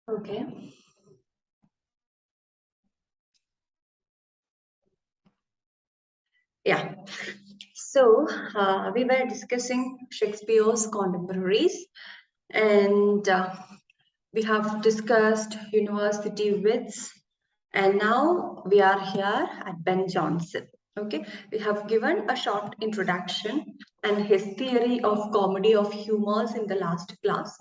Okay. Yeah. So we were discussing Shakespeare's contemporaries, and we have discussed university wits, and now we are here at Ben Jonson. Okay, we have given a short introduction and his theory of comedy of humors in the last class.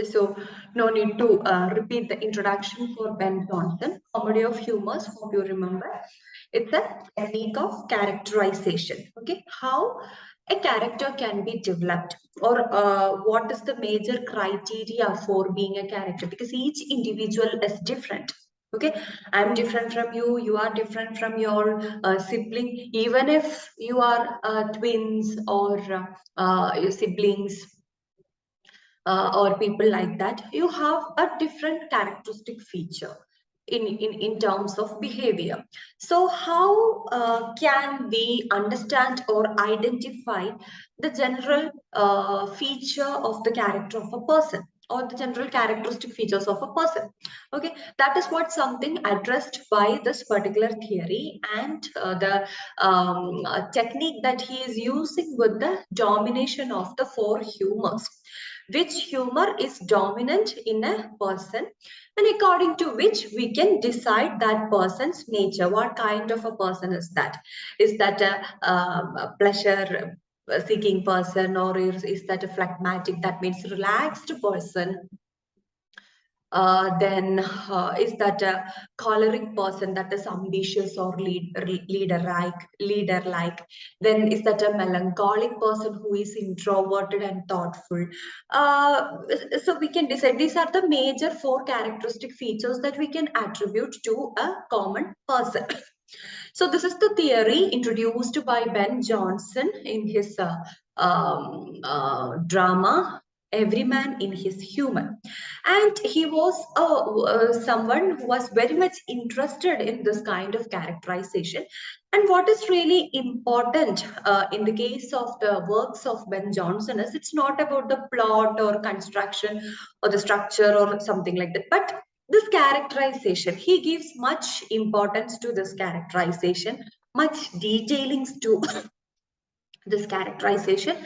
So no need to repeat the introduction for Ben Jonson. Comedy of humors, hope you remember. It's a technique of characterization. Okay, how a character can be developed, or what is the major criteria for being a character? Because each individual is different. Okay, I'm different from you. You are different from your sibling. Even if you are twins or your siblings, or people like that, you have a different characteristic feature in terms of behavior. So how can we understand or identify the general feature of the character of a person, or the general characteristic features of a person? Okay, that is what something addressed by this particular theory, and the technique that he is using with the domination of the four humors, which humor is dominant in a person, and according to which we can decide that person's nature. What kind of a person is that? Is that a pleasure seeking person, or is that a phlegmatic, that means relaxed person? Then is that a choleric person, that is ambitious or leader like? Then is that a melancholic person who is introverted and thoughtful? So we can decide these are the major four characteristic features that we can attribute to a common person. So this is the theory introduced by Ben Jonson in his drama Every Man in His Humour. And he was someone who was very much interested in this kind of characterization. And what is really important in the case of the works of Ben Jonson is it's not about the plot or construction or the structure or something like that, but this characterization. He gives much importance to this characterization, much detailings to this characterization,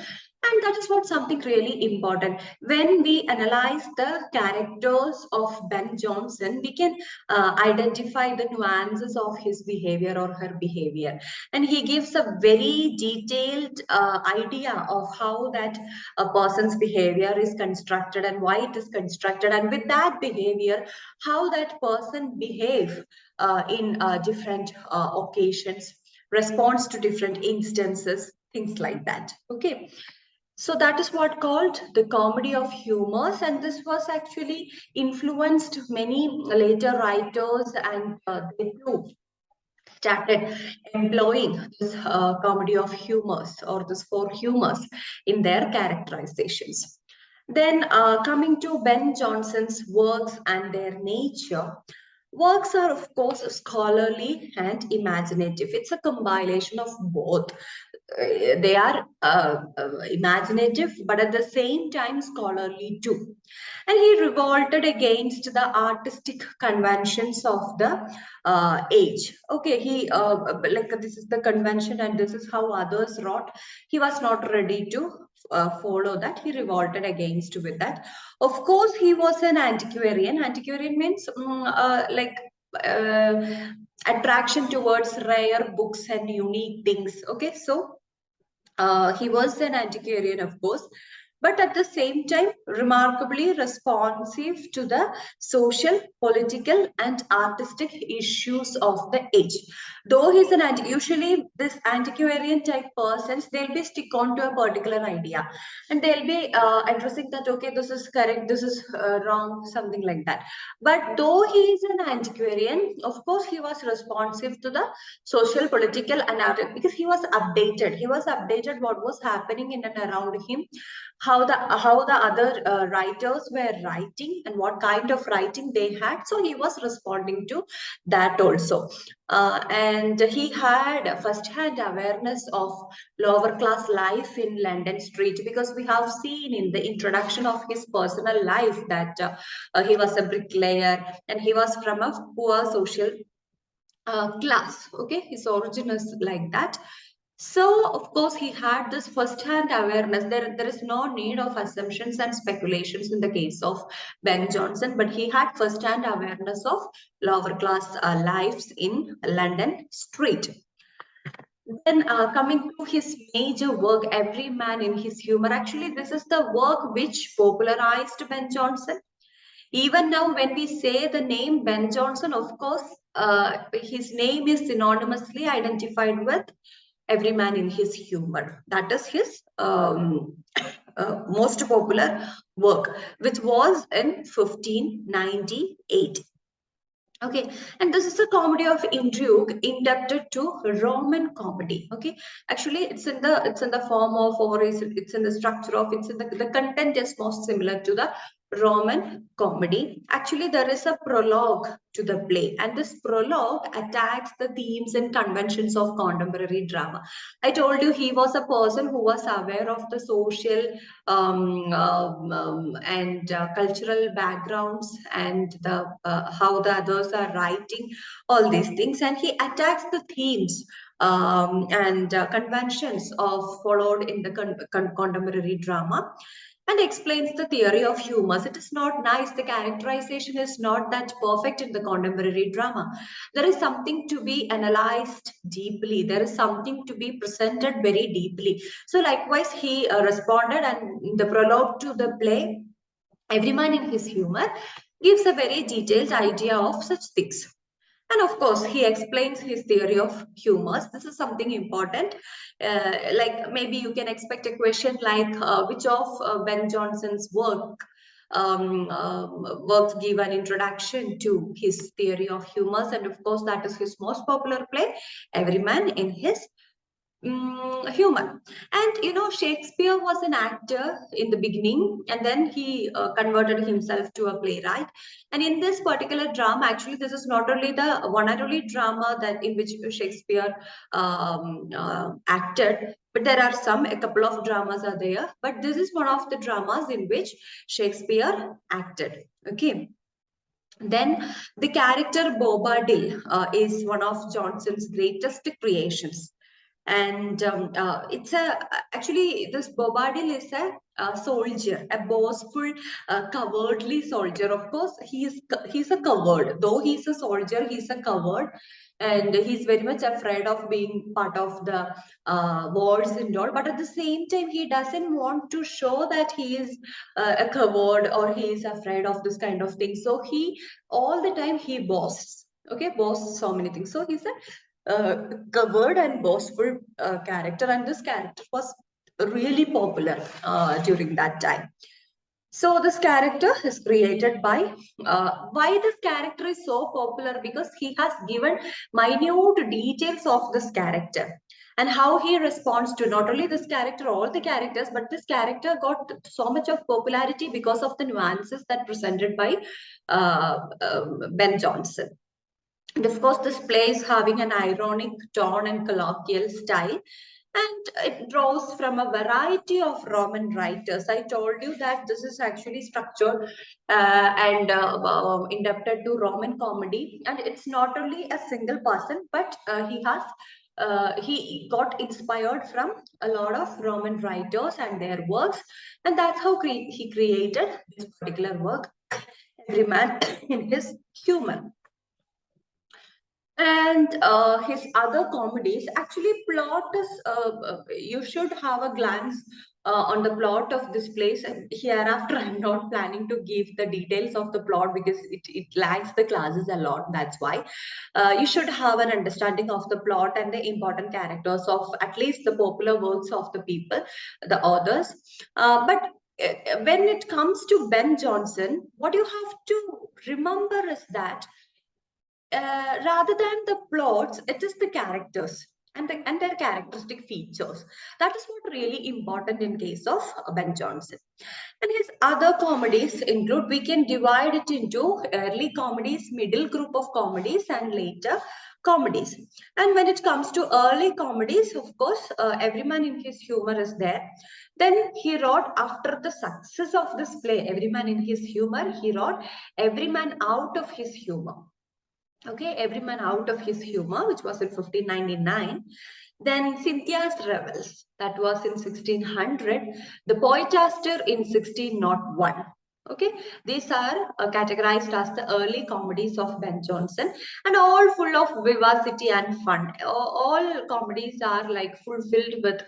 and that is what something really important. When we analyze the characters of Ben Jonson, we can identify the nuances of his behavior or her behavior, and he gives a very detailed idea of how that a person's behavior is constructed and why it is constructed, and with that behavior how that person behave in different occasions, responds to different instances, things like that. Okay, so that is what called the comedy of humors, and this was actually influenced many later writers, and they too started employing this comedy of humors, or this four humors, in their characterizations. Then coming to Ben Jonson's works and their nature. Works are, of course, scholarly and imaginative. It's a compilation of both. They are imaginative, but at the same time scholarly too. And he revolted against the artistic conventions of the age. Okay, he like this is the convention and this is how others wrote. He was not ready to follow that. He revolted against with that. Of course, he was an antiquarian. Antiquarian means like uh, attraction towards rare books and unique things. Okay, so he was an antiquarian, of course, but at the same time, remarkably responsive to the social, political, and artistic issues of the age. Though he's an usually this antiquarian type persons, they'll be stick on to a particular idea, and they'll be addressing that, okay, this is correct, this is wrong, something like that. But though he is an antiquarian, of course, he was responsive to the social, political, and because he was updated. He was updated what was happening in and around him. how the other writers were writing and what kind of writing they had. So he was responding to that also. And he had first-hand awareness of lower class life in London street, because we have seen in the introduction of his personal life that he was a bricklayer and he was from a poor social class. Okay, his origin is like that. So, of course, he had this first-hand awareness. There is no need of assumptions and speculations in the case of Ben Jonson, but he had first-hand awareness of lower class lives in London street. Then coming to his major work, Every Man in His Humor. Actually, this is the work which popularized Ben Jonson. Even now, when we say the name Ben Jonson, of course, his name is synonymously identified with Every Man in His Humor. That is his most popular work, which was in 1598. Okay, and this is a comedy of intrigue indebted to Roman comedy. Okay, actually, it's in the form of, or it's in the structure of, it's in the content is most similar to the Roman comedy. Actually, there is a prologue to the play, and this prologue attacks the themes and conventions of contemporary drama. I told you he was a person who was aware of the social and cultural backgrounds and the how the others are writing all these things, and he attacks the themes and conventions of followed in the contemporary drama, and explains the theory of humors. It is not nice. The characterization is not that perfect in the contemporary drama. There is something to be analyzed deeply. There is something to be presented very deeply. So likewise, he responded, and in the prologue to the play, Every Man in His Humor, gives a very detailed idea of such things. And of course, he explains his theory of humors. This is something important. Like maybe you can expect a question like, which of Ben Jonson's works give an introduction to his theory of humors? And of course, that is his most popular play, Every Man in His Humor. And Shakespeare was an actor in the beginning, and then he converted himself to a playwright. And in this particular drama, actually, this is not only the one and only drama that in which Shakespeare acted, but there are a couple of dramas are there. But this is one of the dramas in which Shakespeare acted. Okay. Then the character Bobadil is one of Johnson's greatest creations, and it's a actually this Bobadil is a soldier, a boastful, cowardly soldier. Of course, he's a coward. Though he's a soldier, he's a coward, and he's very much afraid of being part of the wars and all. But at the same time, he doesn't want to show that he is a coward or he is afraid of this kind of thing. So he all the time he boasts. Okay, boasts so many things. So he's a covered and boastful character, and this character was really popular during that time. So this character is created by, why this character is so popular? Because he has given minute details of this character and how he responds to not only this character, all the characters, but this character got so much of popularity because of the nuances that presented by Ben Jonson. And of course, this play is having an ironic tone and colloquial style, and it draws from a variety of Roman writers. I told you that this is actually structured and indebted to Roman comedy, and it's not only a single person, but he got inspired from a lot of Roman writers and their works, and that's how he created this particular work, Every Man in His Humor. And his other comedies, actually, plot is, you should have a glance on the plot of this place. And hereafter, I'm not planning to give the details of the plot because it lags the classes a lot. That's why you should have an understanding of the plot and the important characters of at least the popular works of the people, the authors. But when it comes to Ben Jonson, what you have to remember is that rather than the plots, it is the characters. and their characteristic features. That is what really important in case of Ben Jonson. And his other comedies include, we can divide it into early comedies, middle group of comedies, and later comedies. And when it comes to early comedies, of course, Everyman in His Humor is there. Then he wrote, after the success of this play, Everyman in His Humor, he wrote Everyman Out of His Humor. Okay, Everyman Out of His Humor, which was in 1599. Then Cynthia's Revels, that was in 1600. The Poetaster in 1601. Okay, these are categorized as the early comedies of Ben Jonson, and all full of vivacity and fun. All comedies are like fulfilled with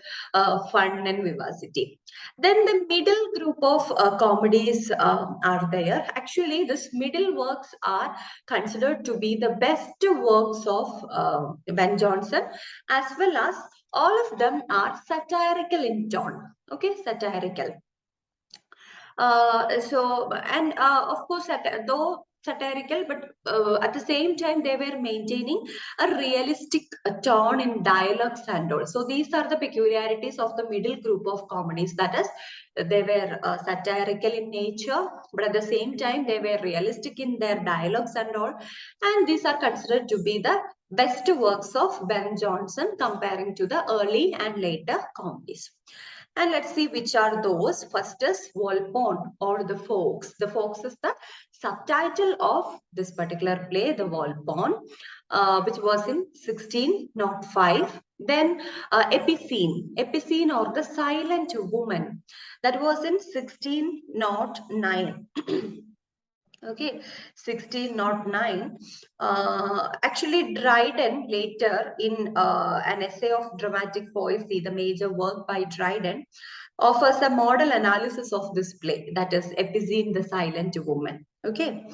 fun and vivacity. Then the middle group of comedies are there. Actually, this middle works are considered to be the best works of Ben Jonson, as well as all of them are satirical in tone. Okay, satirical. Of course, though satirical, but at the same time, they were maintaining a realistic tone in dialogues and all. So these are the peculiarities of the middle group of comedies. That is, they were satirical in nature, but at the same time, they were realistic in their dialogues and all. And these are considered to be the best works of Ben Jonson comparing to the early and later comedies. And let's see which are those. First is Volpone or the Fox. The Fox is the subtitle of this particular play, the Volpone, which was in 1605. Then Epicene or the Silent Woman, that was in 1609. Okay, 1609. Actually, Dryden later in an essay of dramatic poesy, the major work by Dryden, offers a model analysis of this play, that is Epicene, the Silent Woman. Okay.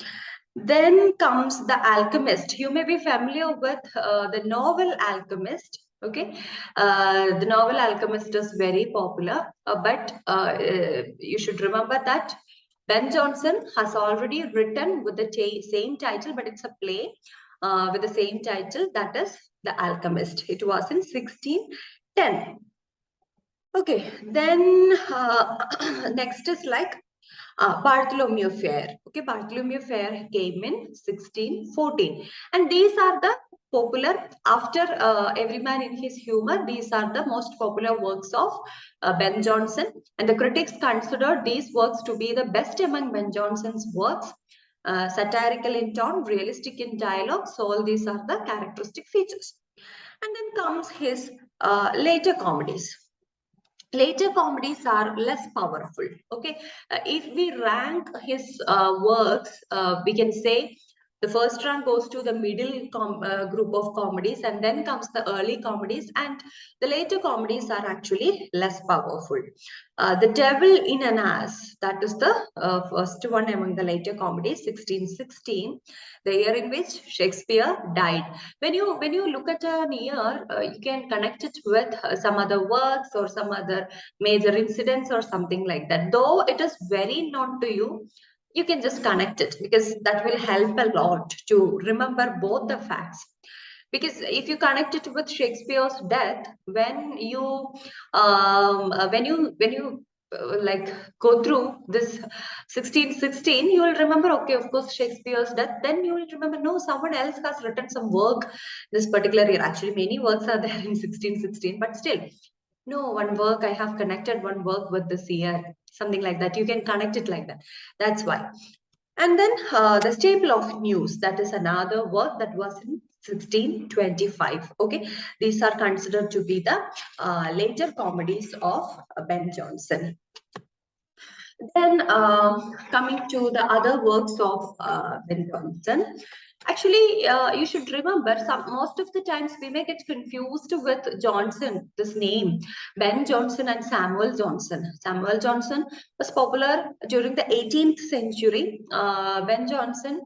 Then comes The Alchemist. You may be familiar with the novel Alchemist. Okay, the novel Alchemist is very popular, but you should remember that Ben Jonson has already written with the same title, but it's a play with the same title, that is The Alchemist. It was in 1610. Okay, then next is like Bartholomew Fair. Okay, Bartholomew Fair came in 1614. And these are the popular, after Every Man in His Humor, these are the most popular works of Ben Jonson. And the critics considered these works to be the best among Ben Jonson's works. Satirical in tone, realistic in dialogue. So all these are the characteristic features. And then comes his later comedies. Later comedies are less powerful. Okay, if we rank his works, we can say the first rank goes to the middle group of comedies, and then comes the early comedies, and the later comedies are actually less powerful. The Devil in an Ass, that is the first one among the later comedies, 1616, the year in which Shakespeare died. When you look at an year, you can connect it with some other works or some other major incidents or something like that. Though it is very known to you, you can just connect it, because that will help a lot to remember both the facts. Because if you connect it with Shakespeare's death, when you like go through this 1616, you will remember, okay, of course, Shakespeare's death. Then you will remember, no, someone else has written some work this particular year. Actually, many works are there in 1616, but still, no, one work I have connected one work with this year, something like that. You can connect it like that. That's why. And then the Staple of News, that is another work that was in 1625. Okay, these are considered to be the later comedies of Ben Jonson. Then coming to the other works of Ben Jonson, actually you should remember, most of the times we may get confused with Johnson, this name, Ben Jonson and Samuel Johnson. Samuel Johnson was popular during the 18th century. Ben Jonson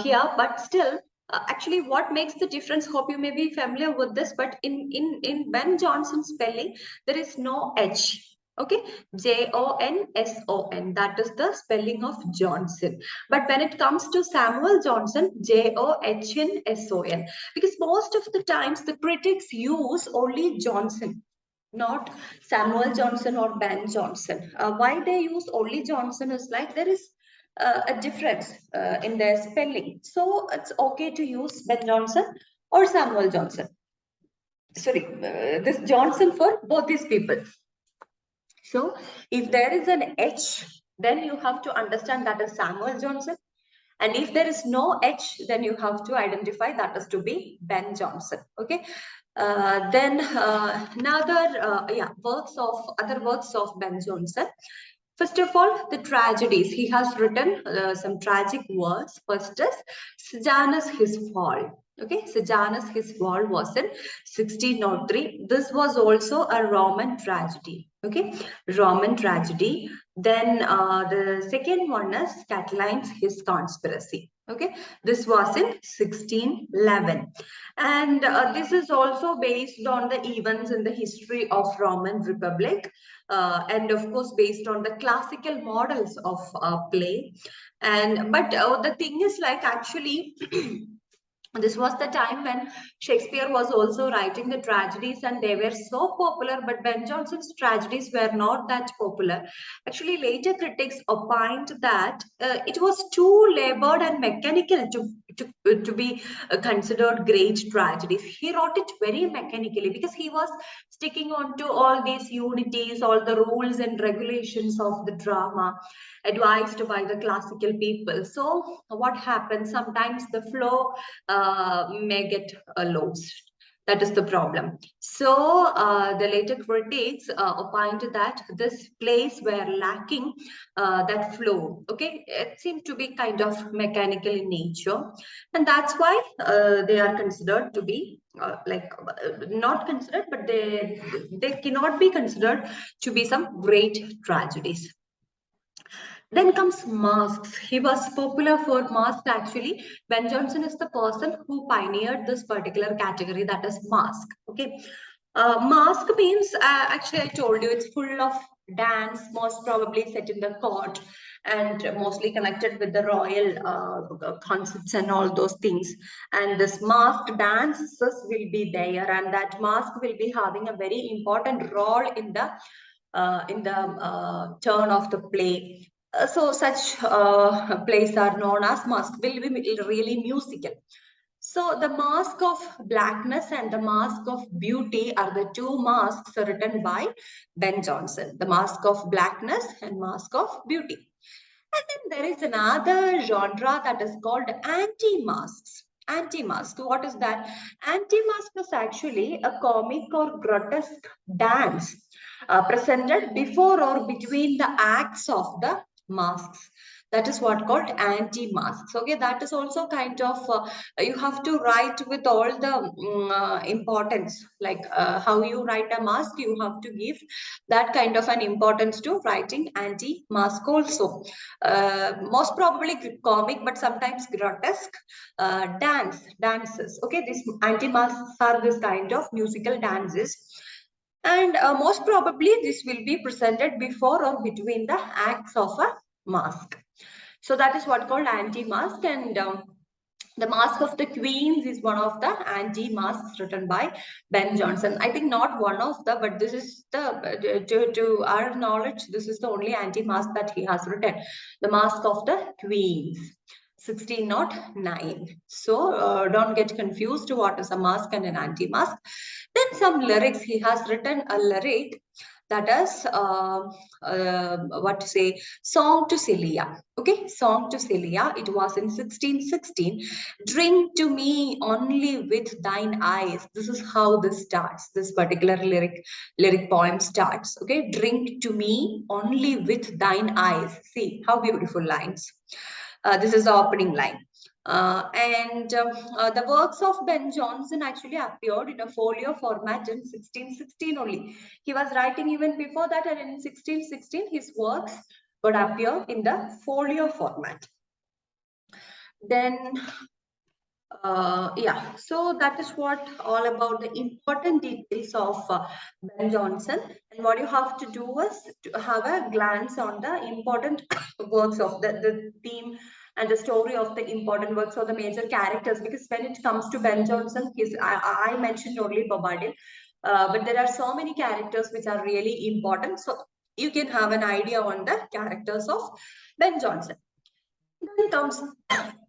here, but still. Actually, what makes the difference? Hope you may be familiar with this, but in Ben Jonson's spelling, there is no H. Okay, Jonson. That is the spelling of Johnson. But when it comes to Samuel Johnson, Johnson, because most of the times the critics use only Johnson, not Samuel Johnson or Ben Jonson. Why they use only Johnson is like there is a difference in their spelling. So it's okay to use Ben Jonson or Samuel Johnson. Sorry, this Johnson for both these people. So if there is an H, then you have to understand that is Samuel Johnson. And if there is no H, then you have to identify that is to be Ben Jonson. Okay. Then another other works of Ben Jonson. First of all, the tragedies. He has written some tragic works. First is Sejanus His Fall. Okay, Sejanus His Fall was in 1603. This was also a Roman tragedy. Okay, Roman tragedy. Then the second one is Catiline's His Conspiracy. Okay, this was in 1611. And this is also based on the events in the history of Roman Republic, and of course based on the classical models of play. And but the thing is like actually this was the time when Shakespeare was also writing the tragedies and they were so popular, but Ben Jonson's tragedies were not that popular. Actually, later critics opined that it was too labored and mechanical to be considered great tragedies. He wrote it very mechanically because he was sticking on to all these unities, all the rules and regulations of the drama advised by the classical people. So what happens? Sometimes the flow may get lost. That is the problem. So the later critics opined that this plays were lacking that flow. Okay, it seemed to be kind of mechanical in nature, and that's why they are considered to be not considered, but they cannot be considered to be some great tragedies. Then comes masks. He was popular for masks actually. Ben Jonson is the person who pioneered this particular category, that is mask. Okay. Mask means, actually I told you, it's full of dance, most probably set in the court and mostly connected with the royal concepts and all those things. And this masked dances will be there, and that mask will be having a very important role in the turn of the play. So such plays are known as mask, will be really musical. So the mask of blackness and the mask of beauty are the two masks written by Ben Jonson. The mask of blackness and mask of beauty. And then there is another genre that is called anti-masks. Anti-mask, what is that? Anti-mask is actually a comic or grotesque dance presented before or between the acts of the masks. That is what called anti-masks. Okay, that is also kind of you have to write with all the importance, like how you write a mask. You have to give that kind of an importance to writing anti-mask also. Most probably comic, but sometimes grotesque dances. Okay, these anti-masks are this kind of musical dances, and most probably this will be presented before or between the acts of a mask. So that is what called anti-mask. And the Mask of the Queens is one of the anti-masks written by Ben Jonson. I think not one of the, but this is the, to our knowledge, this is the only anti-mask that he has written. The Mask of the Queens, 1609. So don't get confused to what is a mask and an anti-mask. Then some lyrics, he has written a lyric that is what to say, Song to Celia. Okay, Song to Celia. It was in 1616. Drink to me only with thine eyes. This is how this starts. This particular lyric poem starts. Okay, drink to me only with thine eyes. See how beautiful lines. This is the opening line. And the works of Ben Jonson actually appeared in a folio format in 1616 only. He was writing even before that, and in 1616 his works would appear in the folio format. Then Yeah, so that is what all about the important details of Ben Jonson. And what you have to do is to have a glance on the important works of the theme and the story of the important works or the major characters. Because when it comes to Ben Jonson, I mentioned only Bobadil, but there are so many characters which are really important. So you can have an idea on the characters of Ben Jonson. Then comes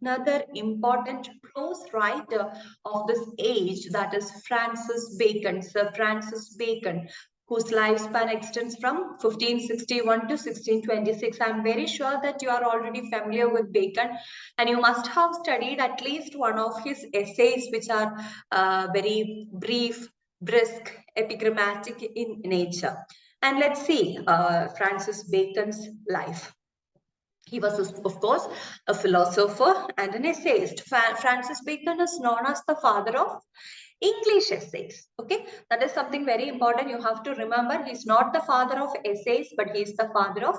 another important prose writer of this age, that is Francis Bacon, Sir Francis Bacon, whose lifespan extends from 1561 to 1626. I'm very sure that you are already familiar with Bacon and you must have studied at least one of his essays, which are very brief, brisk, epigrammatic in nature. And let's see Francis Bacon's life. He was, of course, a philosopher and an essayist. Francis Bacon is known as the father of English essays. Okay, that is something very important. You have to remember he's not the father of essays, but he's the father of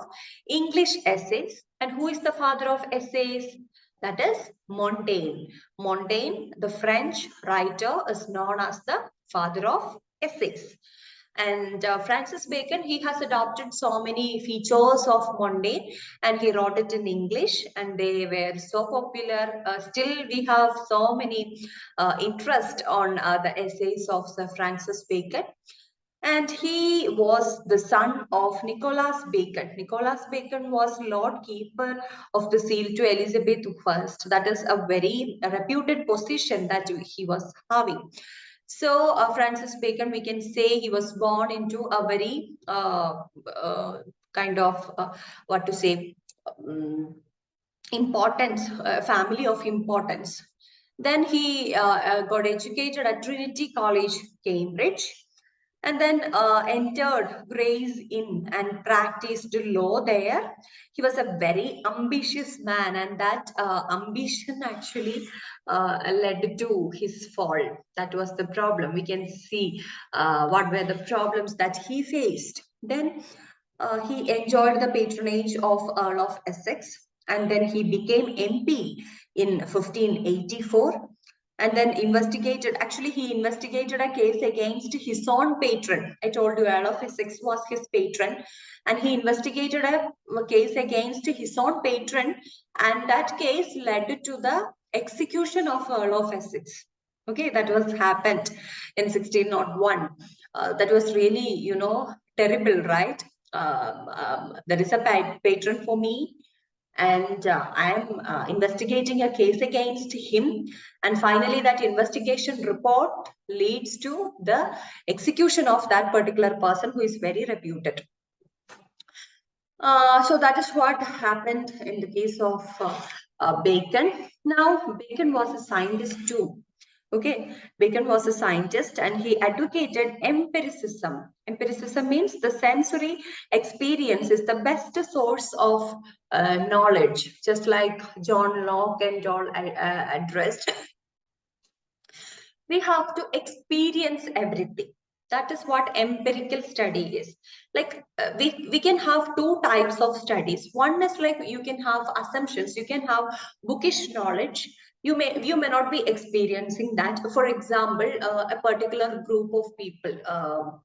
English essays. And who is the father of essays? That is Montaigne. Montaigne, the French writer, is known as the father of essays. And Francis Bacon, he has adopted so many features of Montaigne and he wrote it in English and they were so popular. Still, we have so many interest on the essays of Sir Francis Bacon. And he was the son of Nicholas Bacon. Nicholas Bacon was Lord Keeper of the Seal to Elizabeth I. That is a very reputed position that he was having. So Francis Bacon, we can say he was born into a very kind of what to say importance, family of importance. Then he got educated at Trinity College, Cambridge, and then entered Gray's Inn and practiced law there. He was a very ambitious man, and that ambition actually led to his fall. That was the problem. We can see what were the problems that he faced. Then he enjoyed the patronage of Earl of Essex, and then he became MP in 1584 and then he investigated a case against his own patron. I told you Earl of Essex was his patron, and he investigated a case against his own patron, and that case led to the execution of Earl of Essex. Okay, that was happened in 1601. That was really, terrible, right? There is a patron for me, and I am investigating a case against him. And finally, that investigation report leads to the execution of that particular person who is very reputed. So that is what happened in the case of Bacon. Now, Bacon was a scientist too. Okay, Bacon was a scientist and he advocated empiricism. Empiricism means the sensory experience is the best source of knowledge, just like John Locke and all addressed. We have to experience everything. That is what empirical study is. Like we can have two types of studies. One is like you can have assumptions, you can have bookish knowledge. You may not be experiencing that. For example, a particular group of people,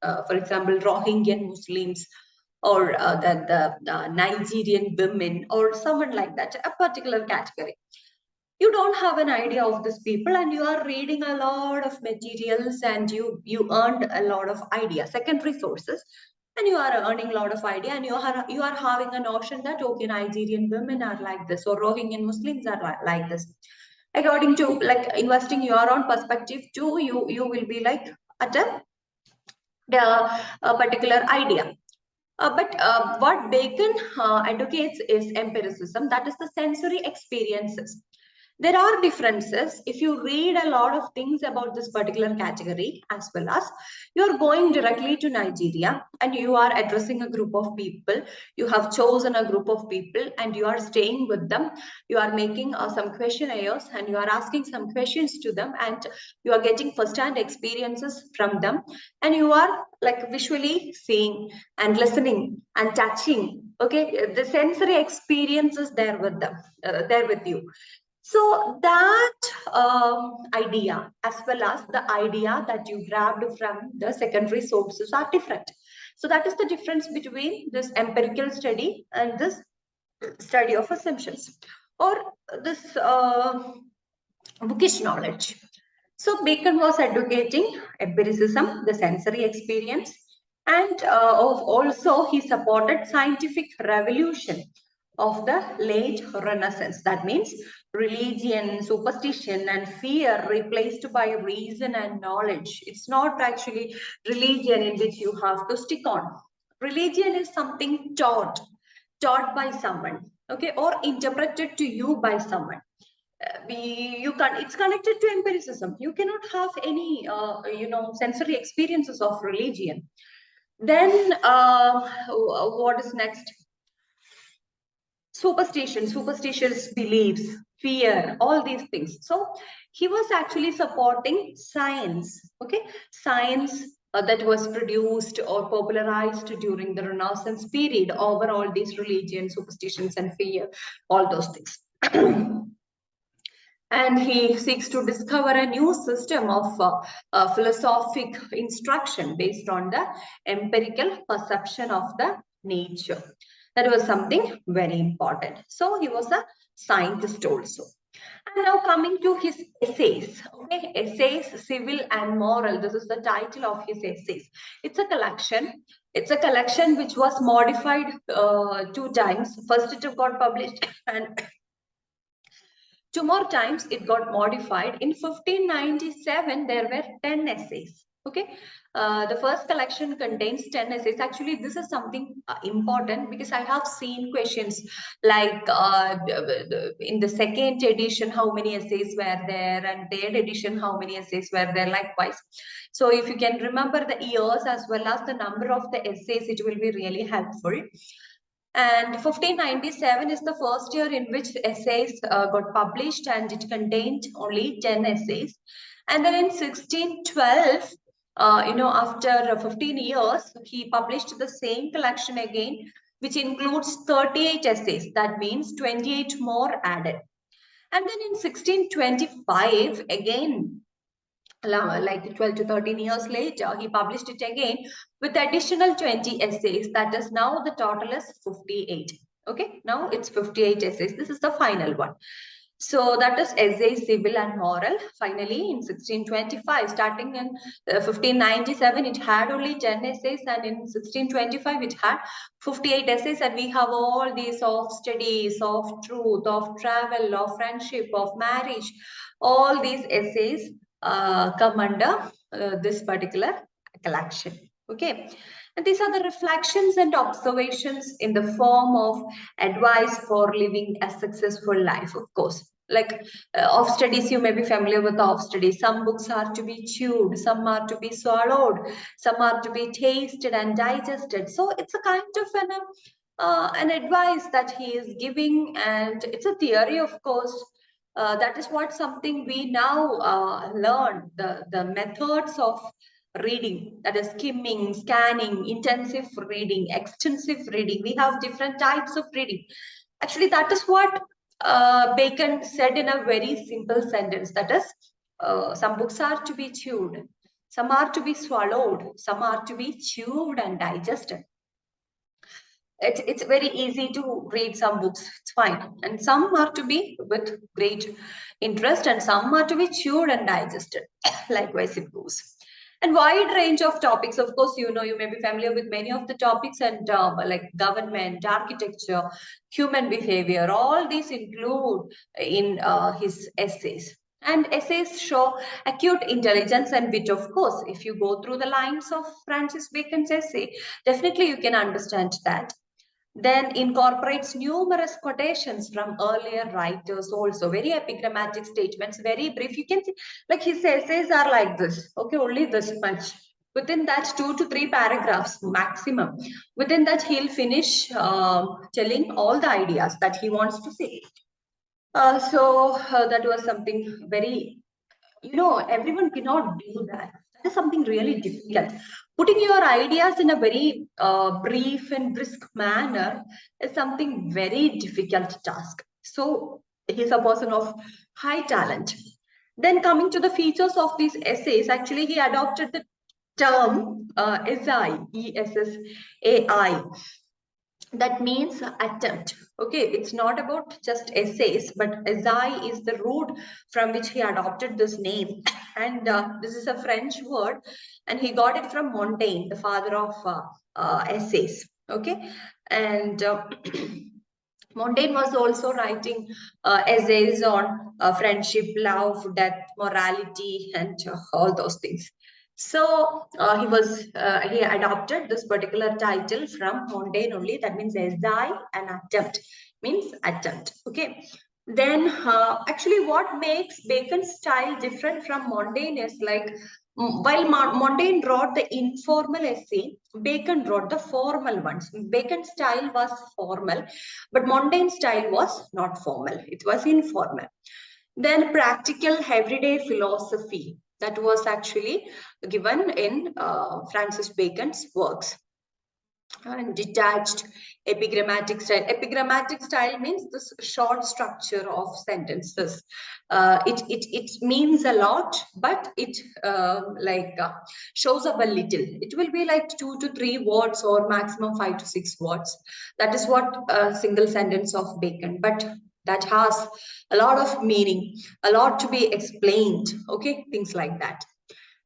for example, Rohingya Muslims, or the Nigerian women, or someone like that, a particular category. You don't have an idea of these people and you are reading a lot of materials and you earned a lot of idea, secondary sources, and you are earning a lot of idea, and you are having a notion that okay, Nigerian women are like this or Rohingya Muslims are like this. According to like investing your own perspective too, you will be like at a particular idea. But what Bacon advocates is empiricism, that is the sensory experiences. There are differences. If you read a lot of things about this particular category, as well as you are going directly to Nigeria and you are addressing a group of people, you have chosen a group of people and you are staying with them, you are making some questionnaires and you are asking some questions to them, and you are getting first-hand experiences from them, and you are like visually seeing and listening and touching. Okay, the sensory experience is there with them, there with you. So that idea, as well as the idea that you grabbed from the secondary sources, are different. So that is the difference between this empirical study and this study of assumptions, or this bookish knowledge. So Bacon was advocating empiricism, the sensory experience, and also he supported scientific revolution of the late Renaissance. That means religion, superstition, and fear replaced by reason and knowledge. It's not actually religion in which you have to stick on. Religion is something taught by someone, okay, or interpreted to you by someone. You can, it's connected to empiricism. You cannot have any sensory experiences of religion. Then what is next? Superstitious beliefs, fear, all these things. So he was actually supporting science, okay, science that was produced or popularized during the Renaissance period over all these religion, superstitions, and fear, all those things. And he seeks to discover a new system of philosophic instruction based on the empirical perception of the nature. That was something very important. So he was a scientist also. And now coming to his essays, okay, essays, civil and moral. This is the title of his essays. It's a collection. It's a collection which was modified two times. First, it got published, and two more times it got modified. In 1597, there were 10 essays. Okay. The first collection contains 10 essays. Actually, this is something important because I have seen questions like in the second edition, how many essays were there, and third edition, how many essays were there, likewise. So if you can remember the years as well as the number of the essays, it will be really helpful. And 1597 is the first year in which essays got published, and it contained only 10 essays. And then in 1612, after 15 years, he published the same collection again, which includes 38 essays. That means 28 more added. And then in 1625, again, like 12 to 13 years later, he published it again with additional 20 essays. That is, now the total is 58. Okay, now it's 58 essays. This is the final one. So that is essay, civil and moral. Finally, in 1625, starting in 1597, it had only 10 essays, and in 1625, it had 58 essays. And we have all these of studies, of truth, of travel, of friendship, of marriage. All these essays come under this particular collection. Okay. And these are the reflections and observations in the form of advice for living a successful life, of course. Like of studies, you may be familiar with of studies. Some books are to be chewed, some are to be swallowed, some are to be tasted and digested. So it's a kind of an advice that he is giving, and it's a theory, of course. That is what something we now learn, the methods of reading, that is skimming, scanning, intensive reading, extensive reading. We have different types of reading. Actually, that is what Bacon said in a very simple sentence. That is, some books are to be chewed, some are to be swallowed, some are to be chewed and digested. It's very easy to read some books, it's fine. And some are to be with great interest, and some are to be chewed and digested. Likewise, it goes. And wide range of topics, of course, you may be familiar with many of the topics, and like government, architecture, human behavior, all these include in his essays. And essays show acute intelligence and wit, of course. If you go through the lines of Francis Bacon's essay, definitely you can understand that. Then incorporates numerous quotations from earlier writers, also very epigrammatic statements, very brief. You can see, like his essays are like this, okay, only this much. Within that, 2 to 3 paragraphs maximum. Within that, he'll finish telling all the ideas that he wants to say. So that was something very, everyone cannot do that. That is something really difficult. Putting your ideas in a very brief and brisk manner is something very difficult task. So He's a person of high talent. Then coming to the features of these essays, actually he adopted the term essay, ESSAI, that means attempt. Okay, it's not about just essays, but essay is the root from which he adopted this name. And this is a French word, and he got it from Montaigne, the father of essays. Okay, and Montaigne was also writing essays on friendship, love, death, morality, and all those things. So he adopted this particular title from Montaigne only. That means essay and attempt means attempt. Okay. Then actually, what makes Bacon's style different from Montaigne is like while Montaigne wrote the informal essay, Bacon wrote the formal ones. Bacon's style was formal, but Montaigne's style was not formal, it was informal. Then practical everyday philosophy, that was actually given in Francis Bacon's works. And detached epigrammatic style. Epigrammatic style means this short structure of sentences. It means a lot, but it shows up a little. It will be like 2 to 3 words or maximum 5 to 6 words. That is what a single sentence of Bacon, but that has a lot of meaning, a lot to be explained. Okay, things like that.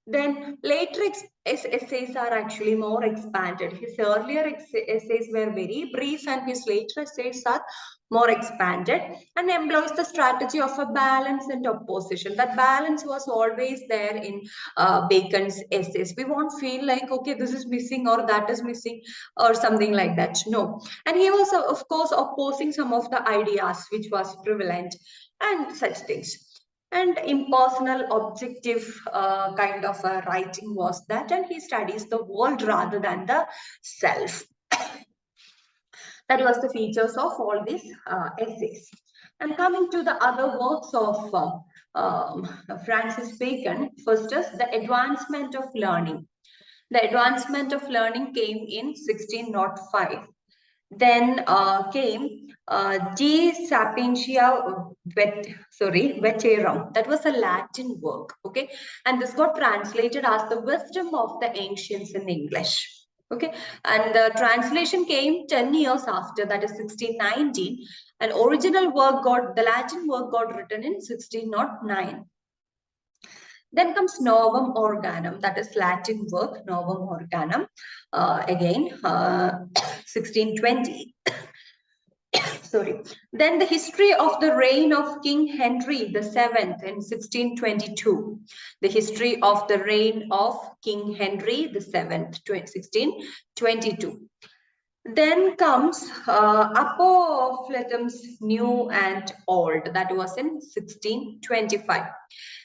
Then later essays are actually more expanded. His earlier essays were very brief, and his later essays are more expanded and employs the strategy of a balance and opposition. That balance was always there in Bacon's essays. We won't feel like, okay, this is missing or that is missing or something like that. No. And he was, of course, opposing some of the ideas which was prevalent and such things. And impersonal objective kind of writing was that, and he studies the world rather than the self. That was the features of all these essays. And coming to the other works of Francis Bacon, first is the advancement of learning. The advancement of learning came in 1605. Then came De Sapientia Veterum. That was a Latin work, okay? And this got translated as the wisdom of the ancients in English. Okay, and the translation came 10 years after, that is 1619. And the Latin work got written in 1609. Then comes Novum Organum, that is Latin work, Novum Organum, again 1620. Sorry. Then the history of the reign of King Henry VII in 1622. The history of the reign of King Henry VII, 1622. Then comes Apophyletum's New and Old. That was in 1625.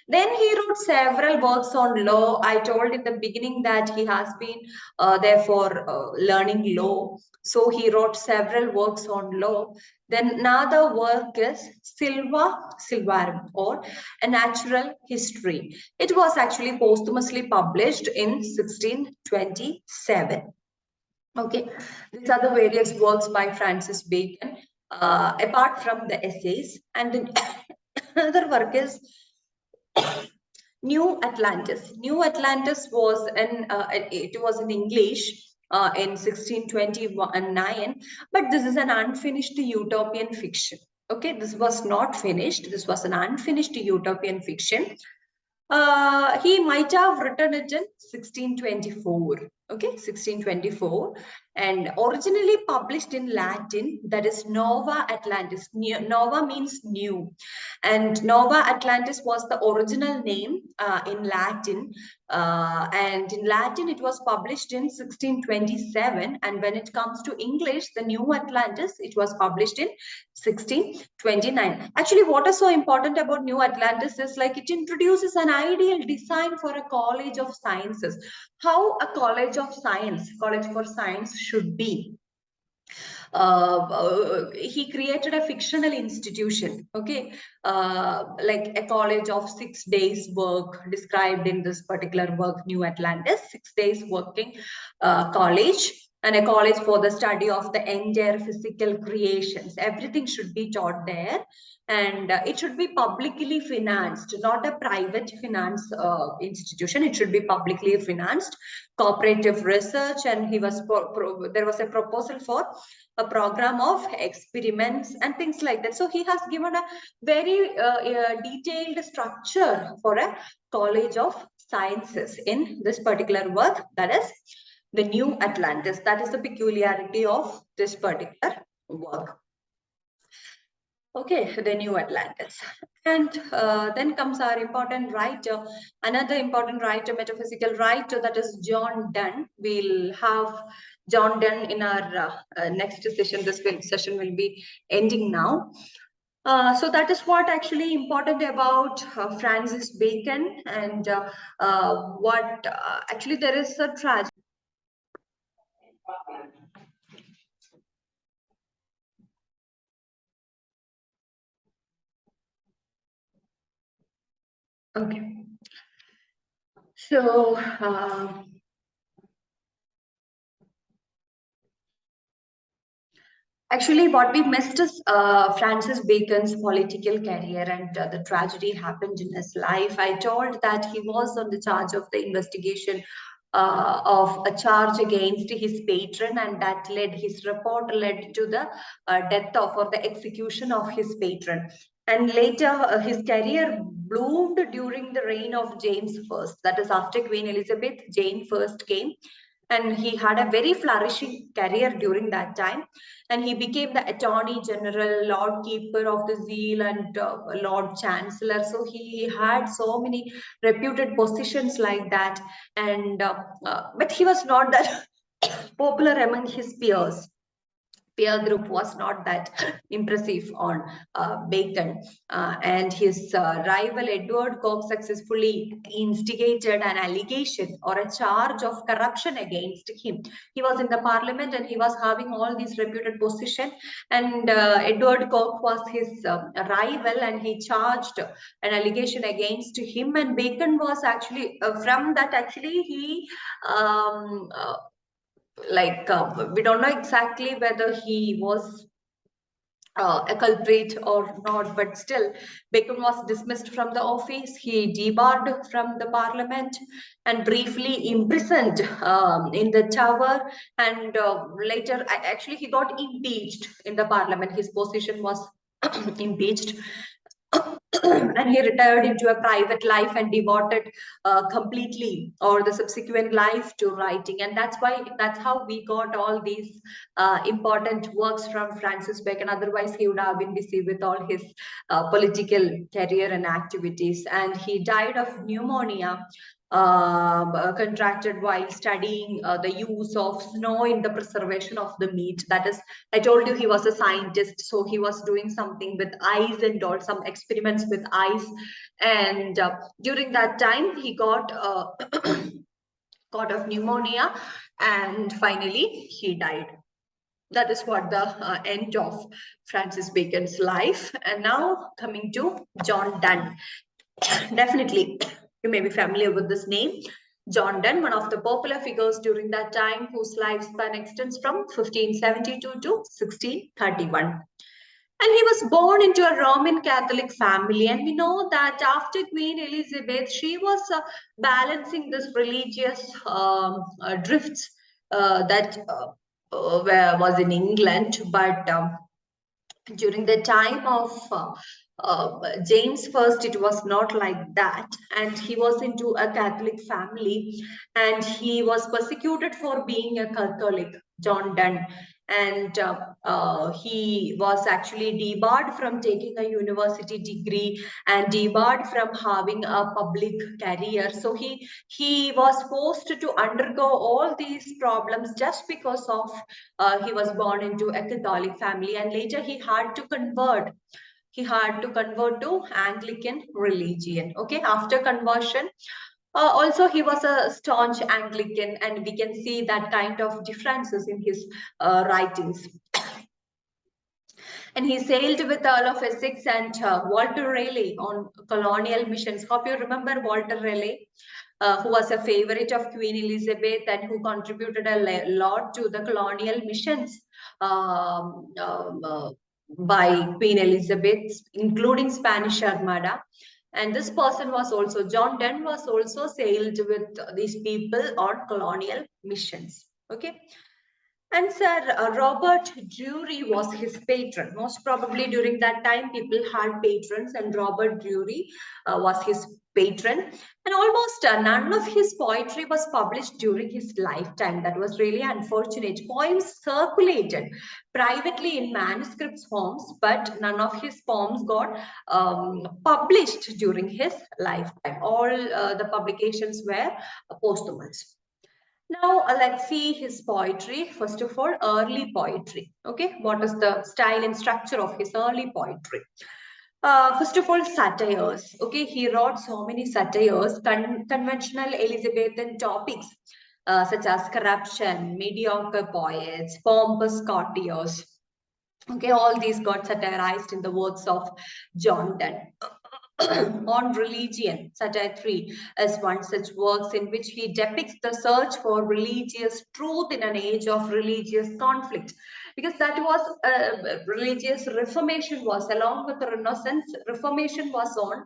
Then he wrote several works on law. I told in the beginning that he has been learning law. So he wrote several works on law. Then another work is Silva Silvarum, or A Natural History. It was actually posthumously published in 1627. Okay, these are the various works by Francis Bacon, apart from the essays. And then another work is New Atlantis. New Atlantis was it was in English in 1629, but this is an unfinished utopian fiction. Okay, this was not finished. This was an unfinished utopian fiction. He might have written it in 1624. Okay, 1624, and originally published in Latin, that is Nova Atlantis. Nova means new, and Nova Atlantis was the original name in Latin. And in Latin, it was published in 1627. And when it comes to English, the New Atlantis, it was published in 1629. Actually, what is so important about New Atlantis is like it introduces an ideal design for a college of sciences. How a college for science should be. He created a fictional institution, okay, like a college of 6 days work described in this particular work, New Atlantis, 6 days working college. and a college for the study of the entire physical creations. Everything should be taught there, and it should be publicly financed, not a private finance institution. It should be publicly financed, cooperative research, and there was a proposal for a program of experiments and things like that. So he has given a very detailed structure for a college of sciences in this particular work, that is the New Atlantis. That is the peculiarity of this particular work. Okay, the New Atlantis. And then comes our important writer, another important writer, metaphysical writer, that is John Donne. We'll have John Donne in our next session. This session will be ending now. So that is what actually important about Francis Bacon, and what actually there is a tragedy. Okay. So, actually, what we missed is Francis Bacon's political career, and the tragedy happened in his life. I told that he was on the charge of the investigation of a charge against his patron, and that led, his report led to the death of, or the execution of his patron. And later, his career bloomed during the reign of James I. That is, after Queen Elizabeth, Jane first came, and he had a very flourishing career during that time, and he became the attorney general, lord keeper of the seal, and lord chancellor. So he had so many reputed positions like that, and but he was not that popular among his peer group was not that impressive on Bacon. And his rival Edward Coke successfully instigated an allegation or a charge of corruption against him. He was in the parliament and he was having all these reputed position, and Edward Coke was his rival, and he charged an allegation against him. And Bacon was actually from that, actually he we don't know exactly whether he was a culprit or not, but still, Bacon was dismissed from the office. He debarred from the parliament and briefly imprisoned in the Tower. And later, actually, he got impeached in the parliament. His position was impeached. And he retired into a private life and devoted completely, or the subsequent life, to writing. And that's how we got all these important works from Francis Bacon. Otherwise he would have been busy with all his political career and activities. And he died of pneumonia, contracted while studying the use of snow in the preservation of the meat. That is, I told you he was a scientist, so he was doing something with ice and all, some experiments with ice. And during that time, he got got of pneumonia, and finally he died. That is what the end of Francis Bacon's life. And now coming to John Donne. Definitely, you may be familiar with this name. John Donne, one of the popular figures during that time, whose lifespan extends from 1572 to 1631. And he was born into a Roman Catholic family. And we know that after Queen Elizabeth, she was balancing this religious drifts that was in England. But during the time of James first, it was not like that, and he was into a Catholic family, and he was persecuted for being a Catholic, John Donne. And he was actually debarred from taking a university degree and debarred from having a public career. So he was forced to undergo all these problems just because of he was born into a Catholic family, and later he had to convert. He had to convert to Anglican religion. Okay, after conversion, also he was a staunch Anglican, and we can see that kind of differences in his writings. And he sailed with Earl of Essex and Walter Raleigh on colonial missions. Hope you remember Walter Raleigh. who was a favorite of Queen Elizabeth and who contributed a lot to the colonial missions um, um, uh, by Queen Elizabeth, including Spanish Armada. And this person was also, John Donne was also sailed with these people on colonial missions. Okay. And Sir Robert Drury was his patron. Most probably during that time, people had patrons, and Robert Drury was his patron. And almost none of his poetry was published during his lifetime. That was really unfortunate. Poems circulated privately in manuscript forms, but none of his poems got published during his lifetime. All the publications were posthumous. Now, let's see his poetry. First of all, early poetry. Okay, what is the style and structure of his early poetry? First of all, satires. Okay, he wrote so many satires, conventional Elizabethan topics, such as corruption, mediocre poets, pompous courtiers. Okay, all these got satirized in the works of John Donne. On religion, Satire 3 is one such works in which he depicts the search for religious truth in an age of religious conflict. Because that was religious reformation was along with the Renaissance, reformation was on,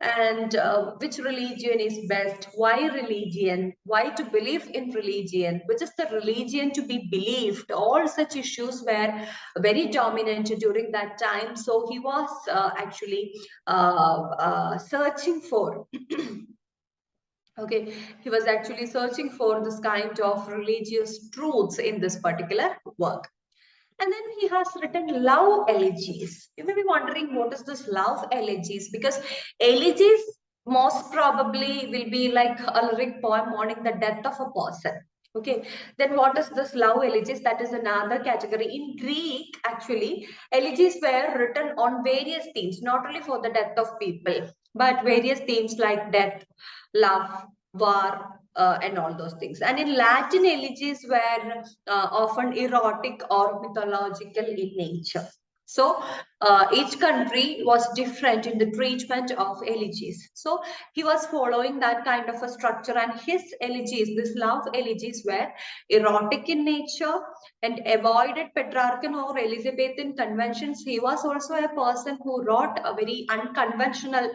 and which religion is best, why religion, why to believe in religion, which is the religion to be believed. All such issues were very dominant during that time, so he was actually searching for okay, he was actually searching for this kind of religious truths in this particular work. And then he has written love elegies. You may be wondering what is this love elegies? Because elegies most probably will be like a lyric poem mourning the death of a person. Okay, then what is this love elegies? That is another category. In Greek, actually, elegies were written on various themes, not only for the death of people, but various themes like death, love, war, and all those things. And in Latin, elegies were often erotic or mythological in nature. So each country was different in the treatment of elegies. So he was following that kind of a structure, and his elegies, this love elegies, were erotic in nature and avoided Petrarchan or Elizabethan conventions. He was also a person who wrote a very unconventional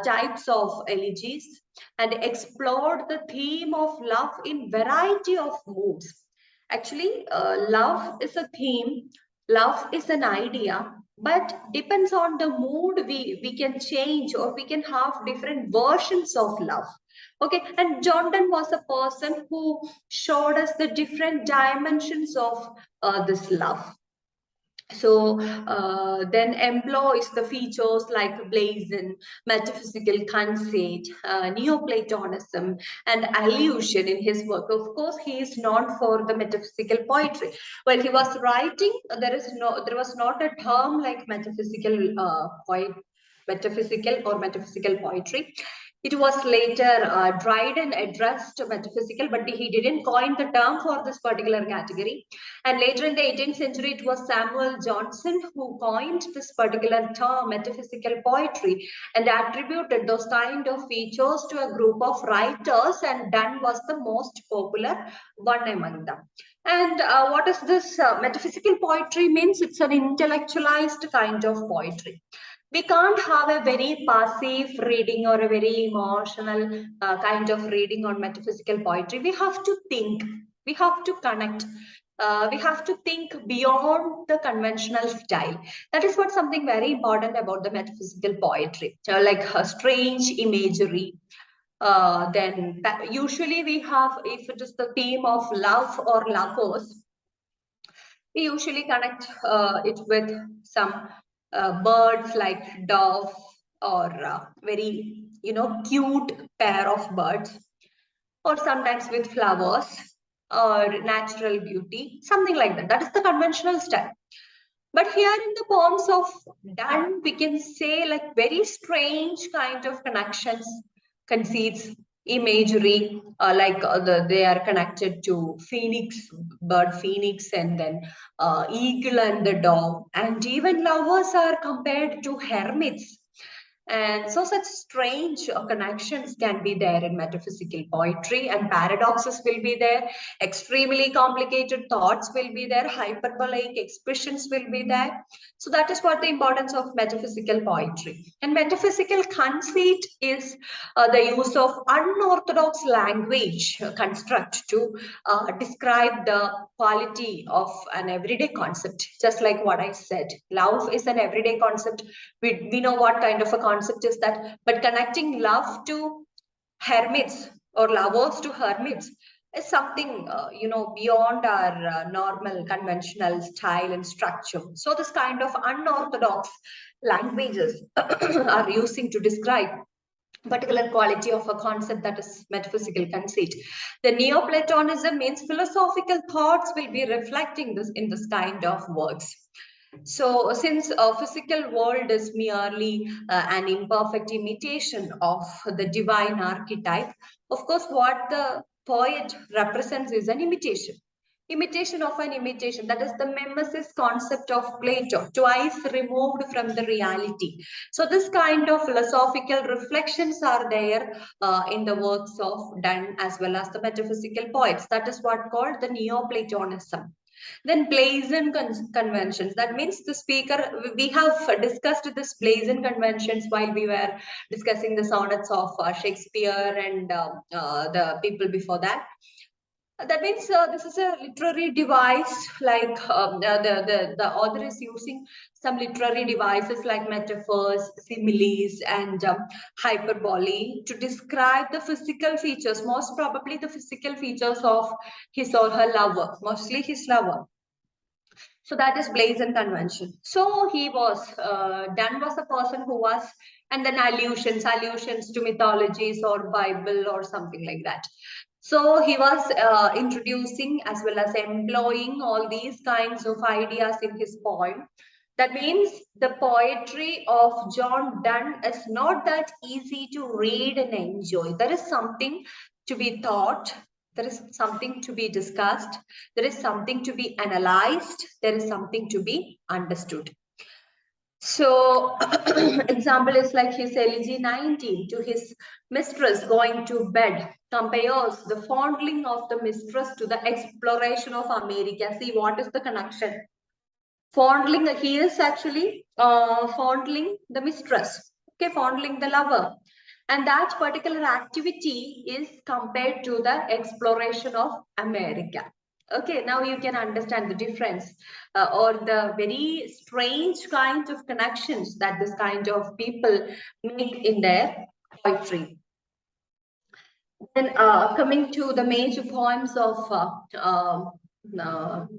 types of elegies and explored the theme of love in variety of moods. Actually, love is a theme, love is an idea, but depends on the mood we can change, or we can have different versions of love. Okay, and John Donne was a person who showed us the different dimensions of this love. So then employs the features like blazon, metaphysical conceit, Neoplatonism, and allusion in his work. Of course, he is known for the metaphysical poetry. While he was writing, there was not a term like metaphysical metaphysical poetry. It was later Dryden addressed metaphysical, but he didn't coin the term for this particular category. And later in the 18th century, it was Samuel Johnson who coined this particular term, metaphysical poetry, and attributed those kind of features to a group of writers, and Donne was the most popular one among them. And what is this metaphysical poetry means? It's an intellectualized kind of poetry. We can't have a very passive reading or a very emotional kind of reading on metaphysical poetry. We have to think, we have to connect, we have to think beyond the conventional style. That is what something very important about the metaphysical poetry, like strange imagery. Then usually we have, if it is the theme of love or lovers, we usually connect it with some birds like dove, or very, cute pair of birds, or sometimes with flowers or natural beauty, something like that. That is the conventional style. But here in the poems of Donne, we can say like very strange kind of connections, conceits, imagery, they are connected to phoenix, bird phoenix, and then eagle and the dove, and even lovers are compared to hermits. And so such strange connections can be there in metaphysical poetry, and paradoxes will be there, extremely complicated thoughts will be there, hyperbolic expressions will be there. So that is what the importance of metaphysical poetry. And metaphysical conceit is the use of unorthodox language construct to describe the quality of an everyday concept. Just like what I said, love is an everyday concept. We know what kind of a concept is that, but connecting love to hermits or lovers to hermits is something beyond our normal conventional style and structure. So this kind of unorthodox languages are using to describe particular quality of a concept, that is metaphysical conceit. The Neoplatonism means philosophical thoughts will be reflecting this in this kind of works. So, since a physical world is merely an imperfect imitation of the divine archetype, of course, what the poet represents is an imitation. Imitation of an imitation, that is the mimesis concept of Plato, twice removed from the reality. So, this kind of philosophical reflections are there in the works of Donne as well as the metaphysical poets. That is what called the Neoplatonism. Then blazon conventions. That means the speaker, we have discussed this blazon conventions while we were discussing the sonnets of Shakespeare and the people before that. That means this is a literary device, like the author is using some literary devices like metaphors, similes, and hyperbole to describe the physical features, most probably the physical features of his or her lover, mostly his lover. So that is blazon convention. So he was, Donne was a person who was, and then allusions to mythologies or Bible or something like that. So he was introducing as well as employing all these kinds of ideas in his poem. That means the poetry of John Donne is not that easy to read and enjoy. There is something to be thought, there is something to be discussed, there is something to be analyzed, there is something to be understood. So, example is like his Elegy 19 to his mistress going to bed compares the fondling of the mistress to the exploration of America. See, what is the connection? Fondling, he is actually fondling the mistress, okay, fondling the lover. And that particular activity is compared to the exploration of America. Okay, now you can understand the difference or the very strange kind of connections that this kind of people make in their poetry. Then coming to the major poems of